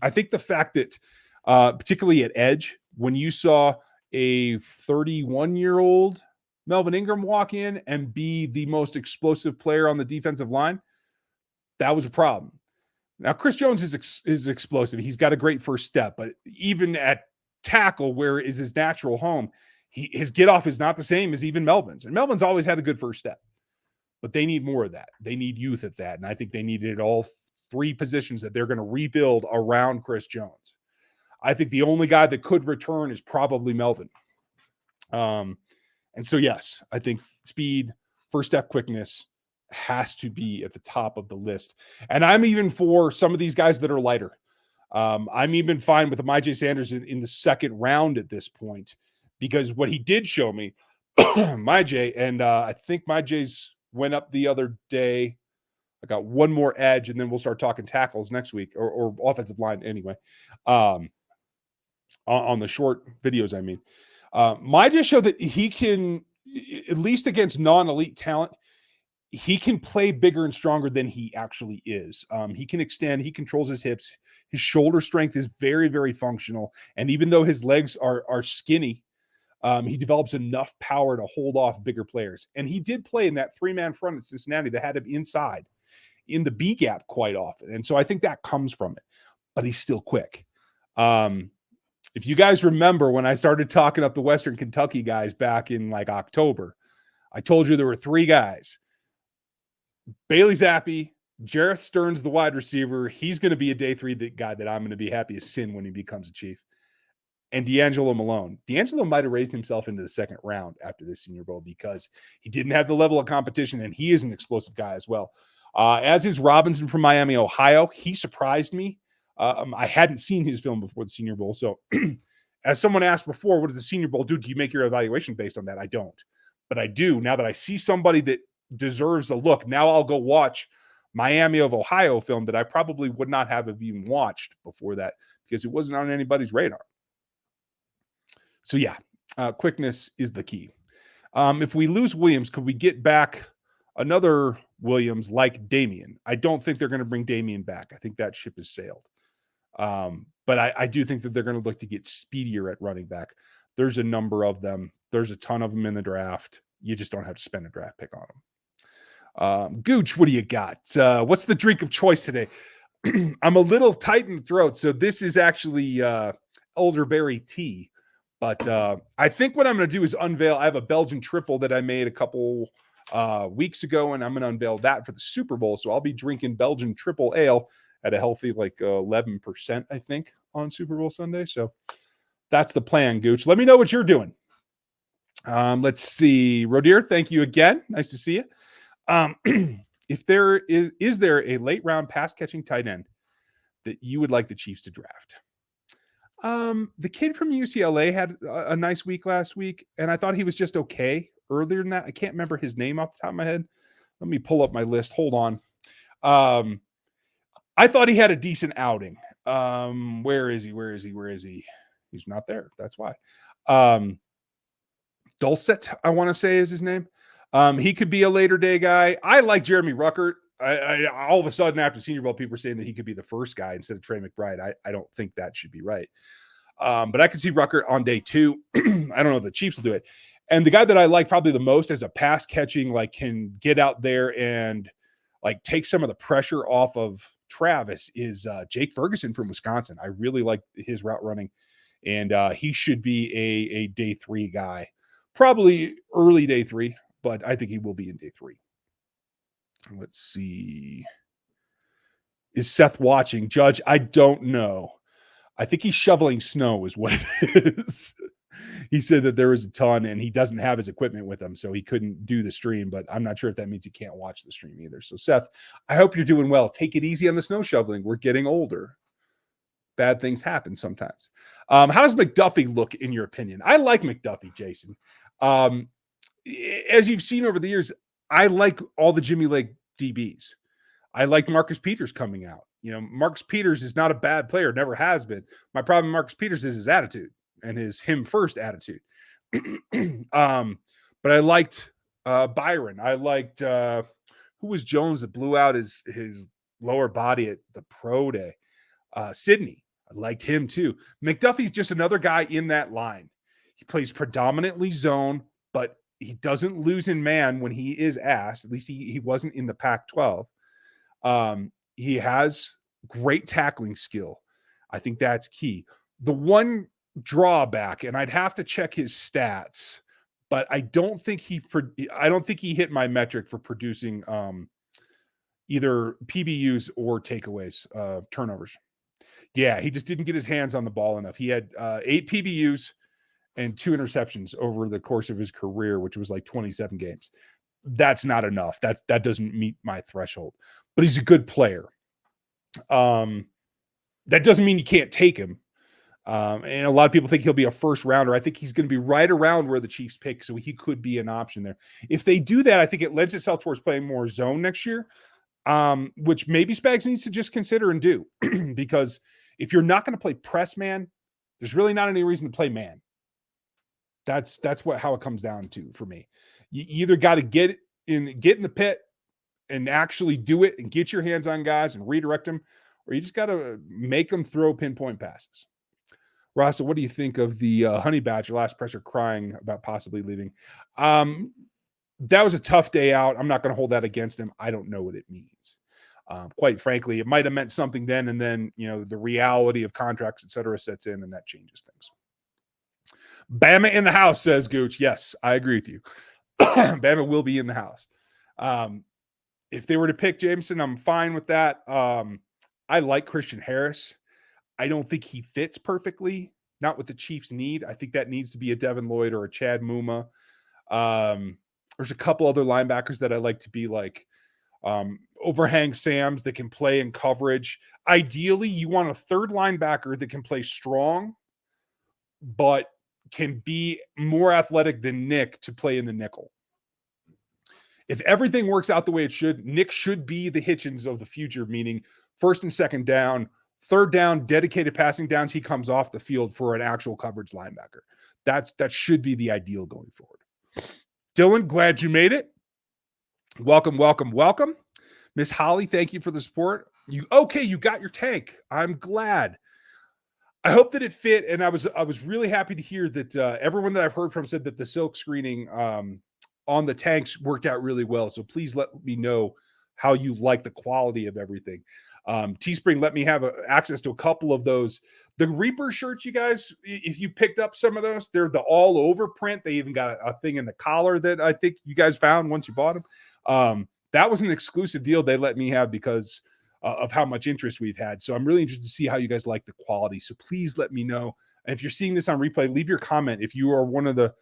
I think the fact that, particularly at edge, when you saw a 31-year-old Melvin Ingram walk in and be the most explosive player on the defensive line, that was a problem. Now, Chris Jones is explosive. He's got a great first step, but even at tackle, where is his natural home, his get-off is not the same as even Melvin's. And Melvin's always had a good first step. But they need more of that. They need youth at that. And I think they needed all 3 positions that they're going to rebuild around Chris Jones. I think the only guy that could return is probably Melvin. And so, yes, I think speed, first step quickness, has to be at the top of the list. And I'm even for some of these guys that are lighter. I'm even fine with Myjai Sanders in the second round at this point, because what he did show me, Myjai, and I think Myjai's went up the other day. I got one more edge, and then we'll start talking tackles next week, or offensive line anyway. On the short videos, I mean. Myjai showed that he can, at least against non-elite talent, he can play bigger and stronger than he actually is. He can extend, he controls his hips. His shoulder strength is very, very functional. And even though his legs are skinny, he develops enough power to hold off bigger players. And he did play in that three-man front at Cincinnati that had him inside in the B gap quite often. And so I think that comes from it. But he's still quick. If you guys remember when I started talking up the Western Kentucky guys back in like October, I told you there were three guys. Bailey Zappi, Jareth Stearns, the wide receiver. He's going to be a day three guy that I'm going to be happy as sin when he becomes a Chief. And D'Angelo Malone. D'Angelo might have raised himself into the second round after this Senior Bowl because he didn't have the level of competition, and he is an explosive guy as well. As is Robinson from Miami, Ohio. He surprised me. I hadn't seen his film before the Senior Bowl. So as someone asked before, what does the Senior Bowl do? Do you make your evaluation based on that? I don't. But I do. Now that I see somebody that deserves a look, now I'll go watch Miami of Ohio film that I probably would not have even watched before that because it wasn't on anybody's radar. So yeah, quickness is the key. If we lose Williams, could we get back another Williams like Damian? I don't think they're going to bring Damian back. I think that ship has sailed. But I do think that they're going to look to get speedier at running back. There's a number of them. There's a ton of them in the draft. You just don't have to spend a draft pick on them. Gooch, what do you got? What's the drink of choice today? I'm a little tight in the throat, so this is actually elderberry tea. But I think what I'm going to do is unveil. I have a Belgian triple that I made a couple weeks ago, and I'm going to unveil that for the Super Bowl. So I'll be drinking Belgian triple ale at a healthy 11%, I think, on Super Bowl Sunday. So that's the plan, Gooch. Let me know what you're doing. Let's see. Rodir, thank you again. Nice to see you. If there is there a late round pass catching tight end that you would like the Chiefs to draft? The kid from UCLA had a nice week last week, and I thought he was just okay earlier than that. I can't remember his name off the top of my head. Let me pull up my list. Hold on. I thought he had a decent outing. Where is he? He's not there. That's why. Dulcet, I want to say is his name. He could be a later day guy. I like Jeremy Ruckert. I all of a sudden after Senior Bowl, people are saying that he could be the first guy instead of Trey McBride. I don't think that should be right. But I could see Ruckert on day 2. I don't know if the Chiefs will do it. And the guy that I like probably the most as a pass catching, can get out there and take some of the pressure off of Travis is Jake Ferguson from Wisconsin. I really like his route running, and he should be a day 3 guy, probably early day 3, but I think he will be in day 3. Let's see. Is Seth watching? Judge, I don't know. I think he's shoveling snow is what it is. He said that there was a ton and he doesn't have his equipment with him, so he couldn't do the stream, but I'm not sure if that means he can't watch the stream either. So Seth, I hope you're doing well. Take it easy on the snow shoveling. We're getting older. Bad things happen sometimes. How does McDuffie look in your opinion? I like McDuffie, Jason. As you've seen over the years, I like all the Jimmy Lake DBs. I like Marcus Peters coming out. Marcus Peters is not a bad player, never has been. My problem with Marcus Peters is his attitude and his him first attitude. But I liked Byron. I liked who was Jones that blew out his lower body at the pro day. Sydney. I liked him too. McDuffie's just another guy in that line. He plays predominantly zone, but he doesn't lose in man when he is asked. At least he wasn't in the Pac-12. He has great tackling skill. I think that's key. The one drawback, and I'd have to check his stats, but I don't think he hit my metric for producing either PBUs or takeaways, turnovers. Yeah, he just didn't get his hands on the ball enough. He had 8 PBUs and 2 interceptions over the course of his career, which was 27 games. that's not enough. That doesn't meet my threshold. But he's a good player. That doesn't mean you can't take him. And a lot of people think he'll be a first rounder. I think he's going to be right around where the Chiefs pick, so he could be an option there. If they do that, I think it lends itself towards playing more zone next year, which maybe Spags needs to just consider and do. Because if you're not going to play press man, there's really not any reason to play man. That's how it comes down to for me. You either got to get in the pit and actually do it and get your hands on guys and redirect them, or you just got to make them throw pinpoint passes. Rasa, what do you think of the Honey Badger last presser crying about possibly leaving? That was a tough day out. I'm not going to hold that against him. I don't know what it means. Quite frankly, it might have meant something then, and then, the reality of contracts, et cetera, sets in, and that changes things. Bama in the house, says Gooch. Yes, I agree with you. Bama will be in the house. If they were to pick Jameson, I'm fine with that. I like Christian Harris. I don't think he fits perfectly, not what the Chiefs need. I think that needs to be a Devin Lloyd or a Chad Muma. There's a couple other linebackers that I like to be like overhang Sams that can play in coverage. Ideally, you want a third linebacker that can play strong, but can be more athletic than Nick to play in the nickel. If everything works out the way it should, Nick should be the Hitchens of the future, meaning first and second down, third down, dedicated passing downs, he comes off the field for an actual coverage linebacker. That should be the ideal going forward. Dylan, glad you made it. Welcome. Miss Holly, thank you for the support. You got your tank. I'm glad. I hope that it fit, and I was really happy to hear that everyone that I've heard from said that the silk screening on the tanks worked out really well. So please let me know how you like the quality of everything. Teespring let me have access to a couple of those. The Reaper shirts, you guys, if you picked up some of those, they're the all over print. They even got a thing in the collar that I think you guys found once you bought them. That was an exclusive deal they let me have because of how much interest we've had. So I'm really interested to see how you guys like the quality. So please let me know. And if you're seeing this on replay, leave your comment. If you are one of the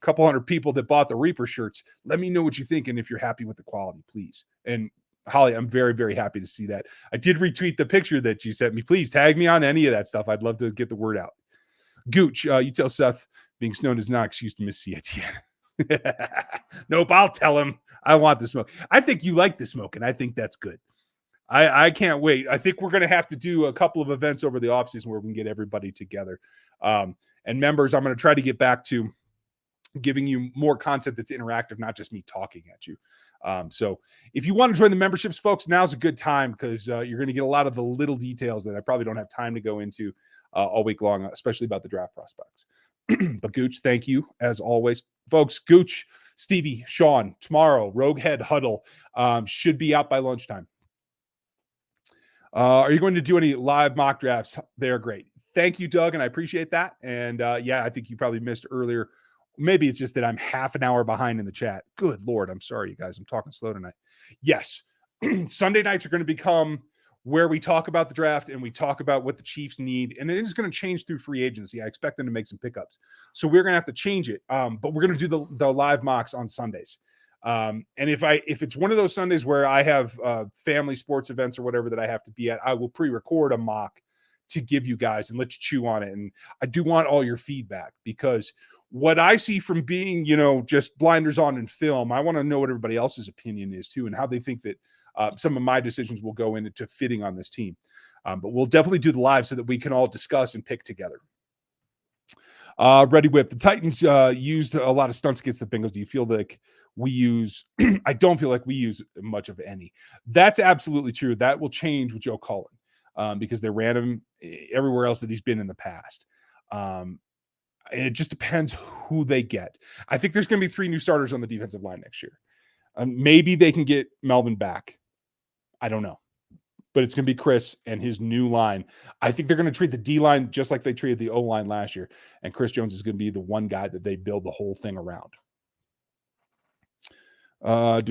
couple hundred people that bought the Reaper shirts, let me know what you think and if you're happy with the quality, please. And Holly, I'm very, very happy to see that. I did retweet the picture that you sent me. Please tag me on any of that stuff. I'd love to get the word out. Gooch, you tell Seth being snowed is not an excuse to miss CITN. Nope, I'll tell him I want the smoke. I think you like the smoke, and I think that's good. I can't wait. I think we're going to have to do a couple of events over the offseason where we can get everybody together. And members, I'm going to try to get back to giving you more content that's interactive, not just me talking at you. So if you want to join the memberships, folks, now's a good time because you're going to get a lot of the little details that I probably don't have time to go into all week long, especially about the draft prospects. But Gooch, thank you as always. Folks, Gooch, Stevie, Sean, tomorrow, Rogue Head Huddle should be out by lunchtime. Are you going to do any live mock drafts? They're great. Thank you, Doug, and I appreciate that. And I think you probably missed earlier. Maybe it's just that I'm half an hour behind in the chat. Good Lord. I'm sorry, you guys. I'm talking slow tonight. Yes. Sunday nights are going to become where we talk about the draft and we talk about what the Chiefs need. And it is going to change through free agency. I expect them to make some pickups. So we're going to have to change it. But we're going to do the live mocks on Sundays. And if it's one of those Sundays where I have family sports events or whatever that I have to be at, I will pre-record a mock to give you guys and let you chew on it. And I do want all your feedback because what I see from being, just blinders on in film, I want to know what everybody else's opinion is too, and how they think that some of my decisions will go into fitting on this team. But we'll definitely do the live so that we can all discuss and pick together. Ready Whip. The Titans used a lot of stunts against the Bengals. Do you feel like we use? I don't feel like we use much of any. That's absolutely true. That will change with Joe Cullen because they ran him everywhere else that he's been in the past. It just depends who they get. I think there's going to be 3 new starters on the defensive line next year. Maybe they can get Melvin back. I don't know. But it's going to be Chris and his new line. I think they're going to treat the D-line just like they treated the O-line last year. And Chris Jones is going to be the one guy that they build the whole thing around. Okay, I'm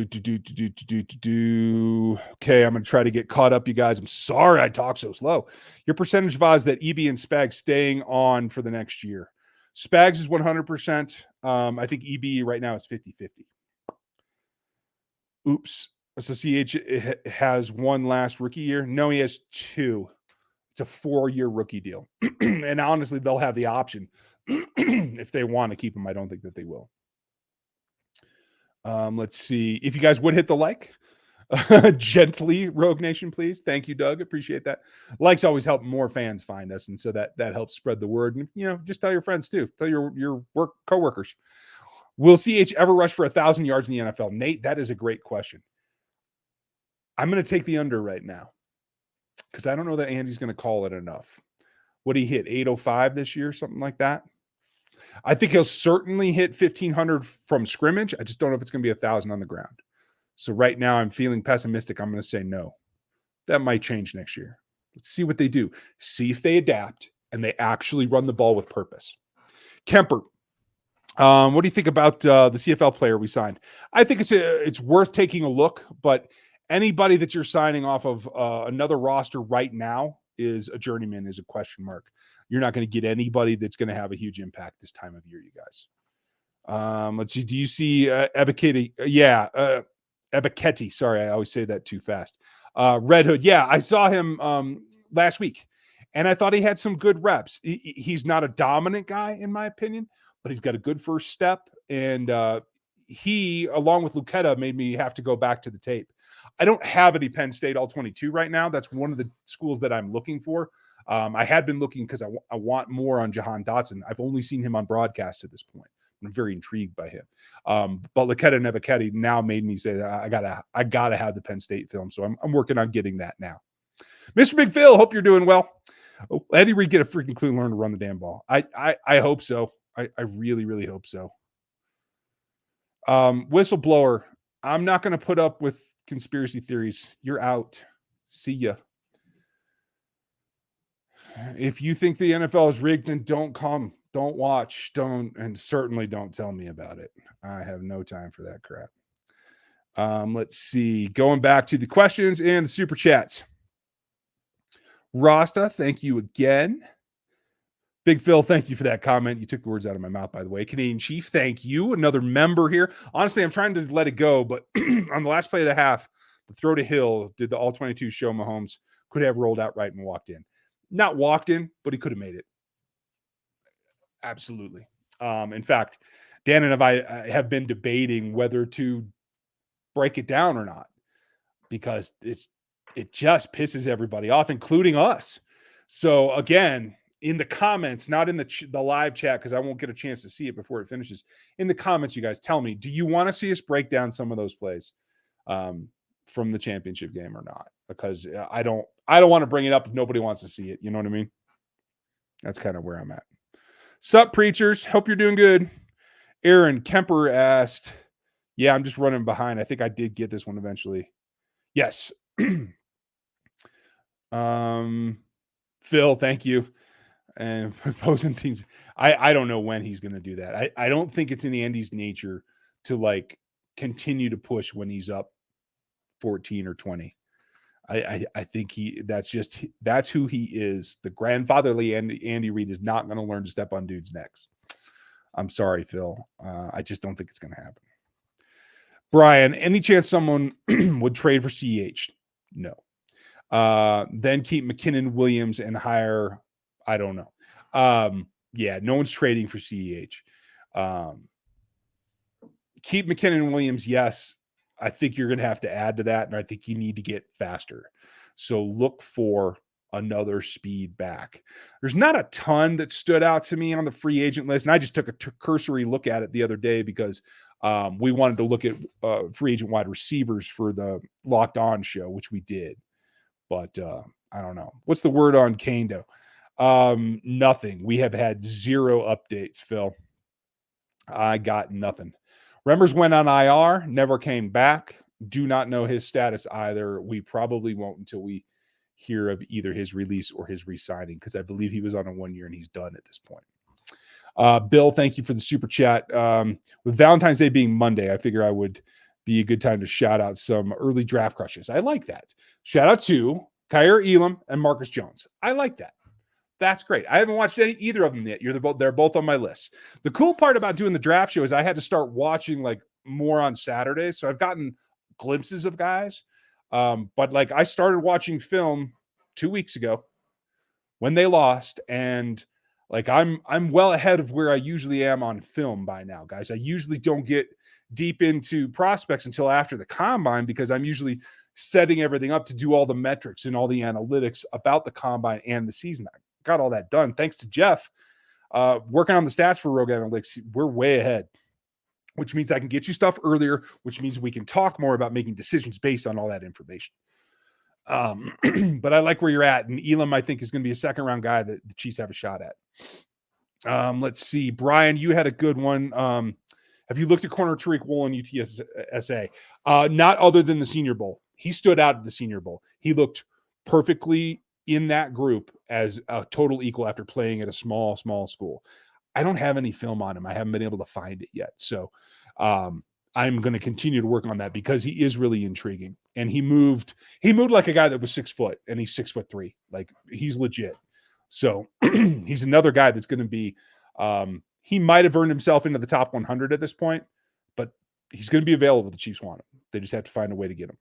going to try to get caught up, you guys. I'm sorry I talk so slow. Your percentage of odds that EB and Spags staying on for the next year. Spags is 100%. I think EB right now is 50-50. Oops. So CH has one last rookie year. No, he has 2. It's a 4-year rookie deal. And honestly, they'll have the option if they want to keep him. I don't think that they will. Let's see. If you guys would hit the like, gently, Rogue Nation, please. Thank you, Doug. Appreciate that. Likes always help more fans find us, and so that helps spread the word. And just tell your friends too. Tell your work coworkers. Will CH ever rush for 1,000 yards in the NFL? Nate, that is a great question. I'm going to take the under right now because I don't know that Andy's going to call it enough. What did he hit? 805 this year, something like that. I think he'll certainly hit 1,500 from scrimmage. I just don't know if it's going to be 1,000 on the ground. So right now I'm feeling pessimistic. I'm going to say no. That might change next year. Let's see what they do. See if they adapt and they actually run the ball with purpose. Kemper, what do you think about the CFL player we signed? I think it's worth taking a look, but anybody that you're signing off of another roster right now is a journeyman, is a question mark. You're not going to get anybody that's going to have a huge impact this time of year, you guys. Let's see. Do you see Ebiketie? Yeah, Ebiketie. Sorry, I always say that too fast. Red Hood. Yeah, I saw him last week, and I thought he had some good reps. He's not a dominant guy, in my opinion, but he's got a good first step. And he, along with Lucetta, made me have to go back to the tape. I don't have any Penn State All-22 right now. That's one of the schools that I'm looking for. I had been looking because I want more on Jahan Dotson. I've only seen him on broadcast at this point. I'm very intrigued by him. But Lucetta and Ebiketie now made me say that I gotta have the Penn State film. So I'm working on getting that now. Mr. Big Phil, hope you're doing well. Oh, Eddie Reid get a freaking clue and learn to run the damn ball. I hope so. I really, really hope so. Whistleblower, I'm not going to put up with conspiracy theories. You're out. See ya. If you think the NFL is rigged, then don't come, don't watch, and certainly don't tell me about it. I have no time for that crap. Let's see. Going back to the questions and the super chats. Rasta, thank you again. Big Phil, thank you for that comment. You took the words out of my mouth, by the way. Canadian Chief, thank you. Another member here. Honestly, I'm trying to let it go, but on the last play of the half, the throw to Hill did the All-22 show Mahomes could have rolled out right and walked in. Not walked in, but he could have made it. Absolutely. In fact, Dan and I have been debating whether to break it down or not because it just pisses everybody off, including us. So again, in the comments, not in the live chat, because I won't get a chance to see it before it finishes. In the comments, you guys tell me, do you want to see us break down some of those plays from the championship game or not? Because I don't want to bring it up if nobody wants to see it. You know what I mean? That's kind of where I'm at. Sup, preachers? Hope you're doing good. Aaron Kemper asked, yeah, I'm just running behind. I think I did get this one eventually. Yes. Phil, thank you. And opposing teams, I don't know when he's going to do that. I don't think it's in Andy's nature to continue to push when he's up 14 or 20. I think that's who he is. The grandfatherly Andy Reid is not going to learn to step on dudes' necks. I'm sorry, Phil. I just don't think it's going to happen. Brian, any chance someone would trade for CH? No. Then keep McKinnon, Williams, and hire. I don't know. Yeah, no one's trading for CEH. Keep McKinnon and Williams, yes. I think you're going to have to add to that, and I think you need to get faster. So look for another speed back. There's not a ton that stood out to me on the free agent list, and I just took a cursory look at it the other day because we wanted to look at free agent wide receivers for the Locked On show, which we did. But I don't know. What's the word on Kando? Nothing. We have had zero updates, Phil. I got nothing. Remmers went on IR, never came back. Do not know his status either. We probably won't until we hear of either his release or his re-signing, because I believe he was on a 1 year and he's done at this point. Bill, thank you for the super chat. With Valentine's Day being Monday, I figure I would be a good time to shout out some early draft crushes. I like that. Shout out to Kyer Elam and Marcus Jones. I like that. That's great. I haven't watched either of them yet. They're both on my list. The cool part about doing the draft show is I had to start watching more on Saturdays. So I've gotten glimpses of guys. But like I started watching film 2 weeks ago when they lost, and like I'm well ahead of where I usually am on film by now, guys. I usually don't get deep into prospects until after the combine because I'm usually setting everything up to do all the metrics and all the analytics about the combine and the season. I got all that done thanks to Jeff working on the stats for Rogue Analytics. We're way ahead, which means I can get you stuff earlier, which means we can talk more about making decisions based on all that information. But I like where you're at. And Elam, I think, is going to be a second round guy that the Chiefs have a shot at. Let's see. Brian, you had a good one. Have you looked at corner Tariq Woolen UTSA? Not other than the Senior Bowl. He stood out at the Senior Bowl. He looked perfectly in that group as a total equal after playing at a small school. I don't have any film on him. I haven't been able to find it yet. So I'm going to continue to work on that because he is really intriguing. And he moved like a guy that was 6 foot, and he's 6'3". Like, he's legit. So he's another guy that's going to be, he might have earned himself into the top 100 at this point, but he's going to be available. The Chiefs want him. They just have to find a way to get him.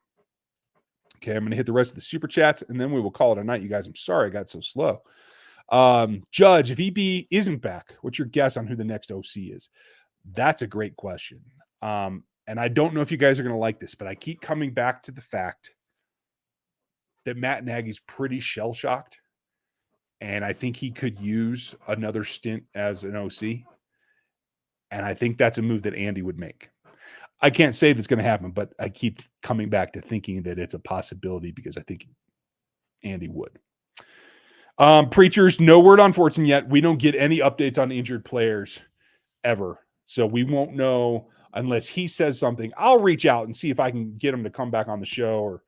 Okay, I'm going to hit the rest of the super chats, and then we will call it a night, you guys. I'm sorry I got so slow. Judge, if EB isn't back, what's your guess on who the next OC is? That's a great question. And I don't know if you guys are going to like this, but I keep coming back to the fact that Matt Nagy's pretty shell-shocked, and I think he could use another stint as an OC, and I think that's a move that Andy would make. I can't say that's going to happen, but I keep coming back to thinking that it's a possibility because I think Andy would. Preachers, no word on Fortson yet. We don't get any updates on injured players ever, so we won't know unless he says something. I'll reach out and see if I can get him to come back on the show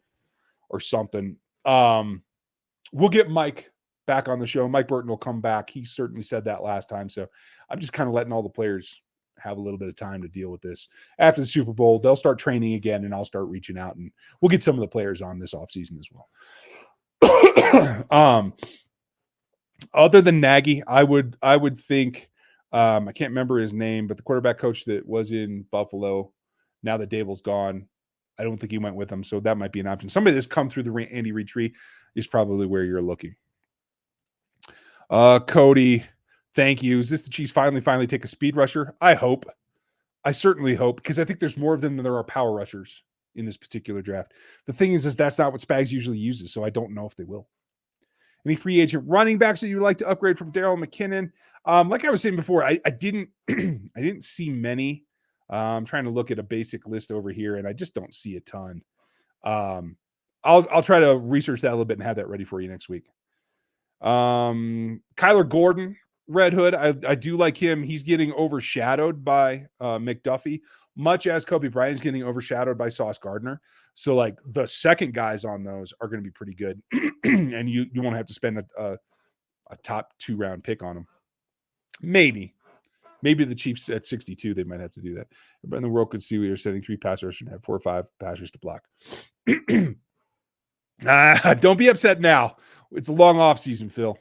or something. We'll get Mike back on the show. Mike Burton will come back. He certainly said that last time, so I'm just kind of letting all the players have a little bit of time to deal with this. After the Super Bowl, they'll start training again, and I'll start reaching out, and we'll get some of the players on this offseason as well. Other than Nagy, I would think I can't remember his name, but the quarterback coach that was in Buffalo, now that Dable's gone, I don't think he went with him, so that might be an option. Somebody that's come through the Andy Reid tree is probably where you're looking. Cody, thank you. Is this the Chiefs finally take a speed rusher? I hope. I certainly hope, because I think there's more of them than there are power rushers in this particular draft. The thing is that's not what Spags usually uses, so I don't know if they will. Any free agent running backs that you'd like to upgrade from Darryl McKinnon? Like I was saying before, I didn't I didn't see many. I'm trying to look at a basic list over here, and I just don't see a ton. I'll try to research that a little bit and have that ready for you next week. Kyler Gordon, Red Hood. I do like him. He's getting overshadowed by McDuffie, much as Kobe Bryant is getting overshadowed by Sauce Gardner. So like the second guys on those are going to be pretty good. And you won't have to spend a top 2 round pick on them. Maybe the Chiefs at 62, they might have to do that. But in the world could see we are setting 3 pass rushers and have 4 or 5 passers to block. Don't be upset now. It's a long off season, Phil.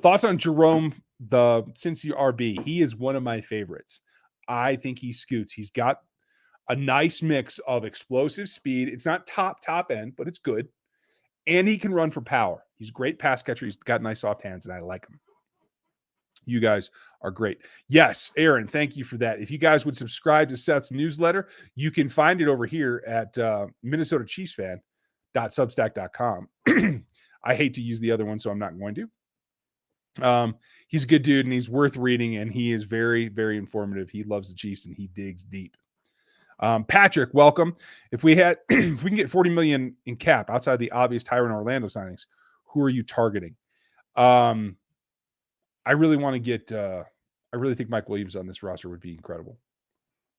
Thoughts on Jerome, the Cincy RB? He is one of my favorites. I think he scoots. He's got a nice mix of explosive speed. It's not top end, but it's good. And he can run for power. He's a great pass catcher. He's got nice soft hands, and I like him. You guys are great. Yes, Aaron, thank you for that. If you guys would subscribe to Seth's newsletter, you can find it over here at MinnesotaChiefsFan.substack.com. I hate to use the other one, so I'm not going to. He's a good dude, and he's worth reading, and he is very, very informative. He loves the Chiefs, and he digs deep. Patrick, welcome. If we can get $40 million in cap outside the obvious Tyron Orlando signings, who are you targeting? I really want to get. I really think Mike Williams on this roster would be incredible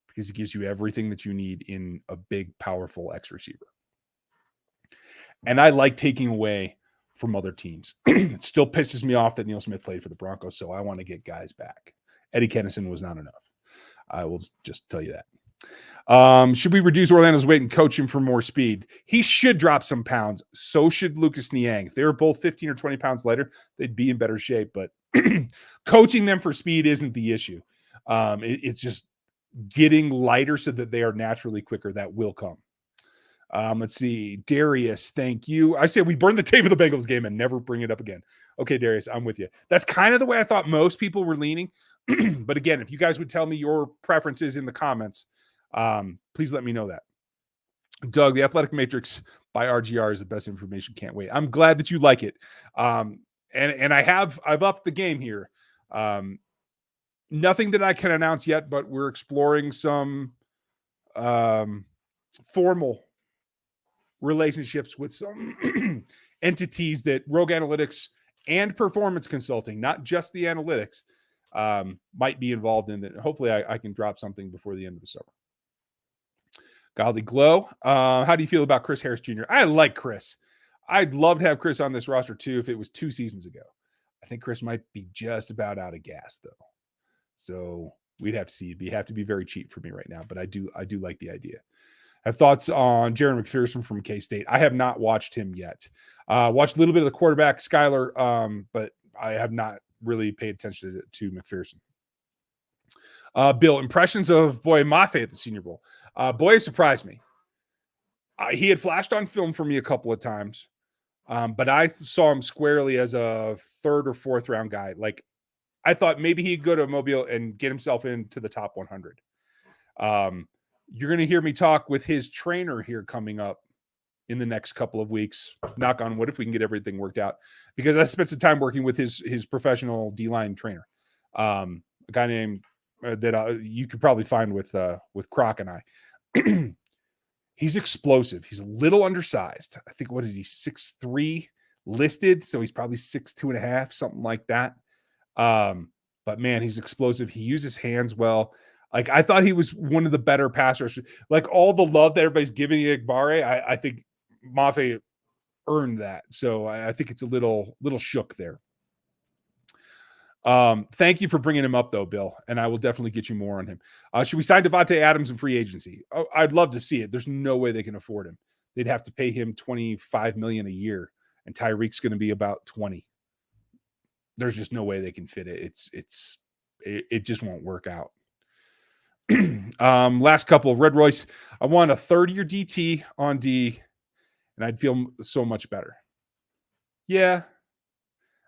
because he gives you everything that you need in a big, powerful X receiver. And I like taking away from other teams. It still pisses me off that Neil Smith played for the Broncos, so I want to get guys back. Eddie Kennison was not enough. I will just tell you that. Should we reduce Orlando's weight and coach him for more speed? He should drop some pounds. So should Lucas Niang. If they were both 15 or 20 pounds lighter, they'd be in better shape. But coaching them for speed isn't the issue. It's just getting lighter so that they are naturally quicker. That will come. Let's see. Darius, thank you. I say we burn the tape of the Bengals game and never bring it up again. Okay, Darius, I'm with you. That's kind of the way I thought most people were leaning. But again, if you guys would tell me your preferences in the comments, please let me know that. Doug, the Athletic Matrix by RGR is the best information. Can't wait. I'm glad that you like it. And I've upped the game here. Nothing that I can announce yet, but we're exploring some formal relationships with some entities that Rogue Analytics and Performance Consulting, not just the analytics, might be involved in. That hopefully I can drop something before the end of the summer. Godly Glow, how do you feel about Chris Harris Jr.? I like Chris. I'd love to have Chris on this roster too if it was 2 seasons ago. I think Chris might be just about out of gas though, so we'd have to see. It'd have to be very cheap for me right now, but I do like the idea. I have thoughts on Jaron McPherson from K-State. I have not watched him yet. Watched a little bit of the quarterback, Skyler, but I have not really paid attention to McPherson. Bill, impressions of Boye Mafe at the Senior Bowl. Boye surprised me. He had flashed on film for me a couple of times, but I saw him squarely as a 3rd or 4th round guy. Like, I thought maybe he'd go to Mobile and get himself into the top 100. You're going to hear me talk with his trainer here coming up in the next couple of weeks. Knock on wood if we can get everything worked out, because I spent some time working with his professional D-line trainer, a guy named that you could probably find with Croc and I. He's explosive. He's a little undersized. I think, what is he, 6'3" listed? So he's probably 6'2.5", something like that. But man, he's explosive. He uses hands well. Like, I thought he was one of the better passers. Like, all the love that everybody's giving Igbare, I think Mafe earned that. So I think it's a little shook there. Thank you for bringing him up, though, Bill, and I will definitely get you more on him. Should we sign Devontae Adams in free agency? Oh, I'd love to see it. There's no way they can afford him. They'd have to pay him $25 million a year, and Tyreek's going to be about 20. There's just no way they can fit it. It just won't work out. Last couple, Red Royce. I want a 3rd-year DT on D, and I'd feel so much better. Yeah,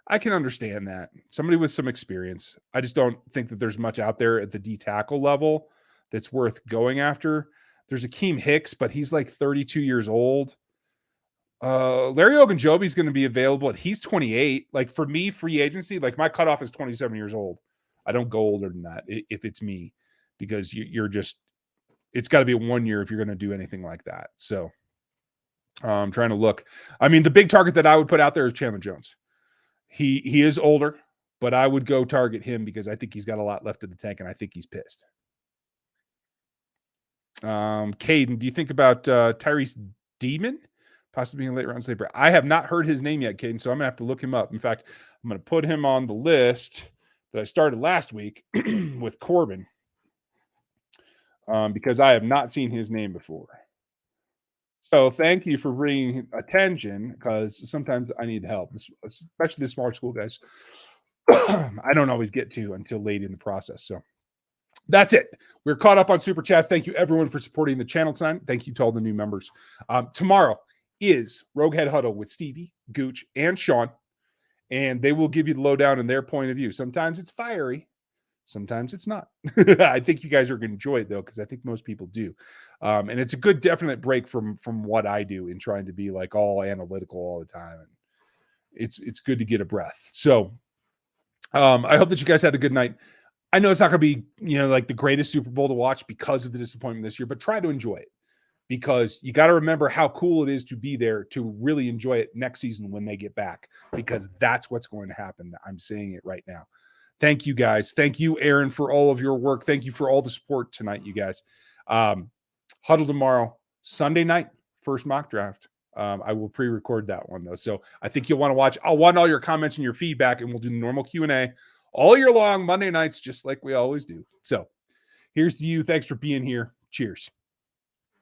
I can understand that. Somebody with some experience. I just don't think that there's much out there at the D tackle level that's worth going after. There's Akeem Hicks, but he's like 32 years old. Larry Ogunjobi is going to be available, and he's 28. Like, for me, free agency, like, my cutoff is 27 years old. I don't go older than that if it's me, because you're just, it's got to be 1 year if you're going to do anything like that. So I'm trying to look. I mean, the big target that I would put out there is Chandler Jones. He is older, but I would go target him because I think he's got a lot left in the tank, and I think he's pissed. Caden, do you think about Tyrese Demon possibly being a late round sleeper? I have not heard his name yet, Caden, so I'm going to have to look him up. In fact, I'm going to put him on the list that I started last week with Corbin, because I have not seen his name before. So thank you for bringing attention, because sometimes I need help, especially the smart school guys. I don't always get to until late in the process. So that's it. We're caught up on Super Chats. Thank you, everyone, for supporting the channel tonight. Thank you to all the new members. Tomorrow is Rogue Head Huddle with Stevie, Gooch, and Sean, and they will give you the lowdown and their point of view. Sometimes it's fiery. Sometimes it's not. I think you guys are going to enjoy it, though, because I think most people do. And it's a good, definite break from what I do in trying to be like all analytical all the time. And it's good to get a breath. So I hope that you guys had a good night. I know it's not going to be, like the greatest Super Bowl to watch because of the disappointment this year, but try to enjoy it, because you got to remember how cool it is to be there to really enjoy it next season when they get back, because that's what's going to happen. I'm saying it right now. Thank you, guys. Thank you, Aaron, for all of your work. Thank you for all the support tonight, you guys. Huddle tomorrow, Sunday night, first mock draft. I will pre-record that one, though. So I think you'll want to watch. I'll want all your comments and your feedback, and we'll do the normal Q&A all year long, Monday nights, just like we always do. So here's to you. Thanks for being here. Cheers.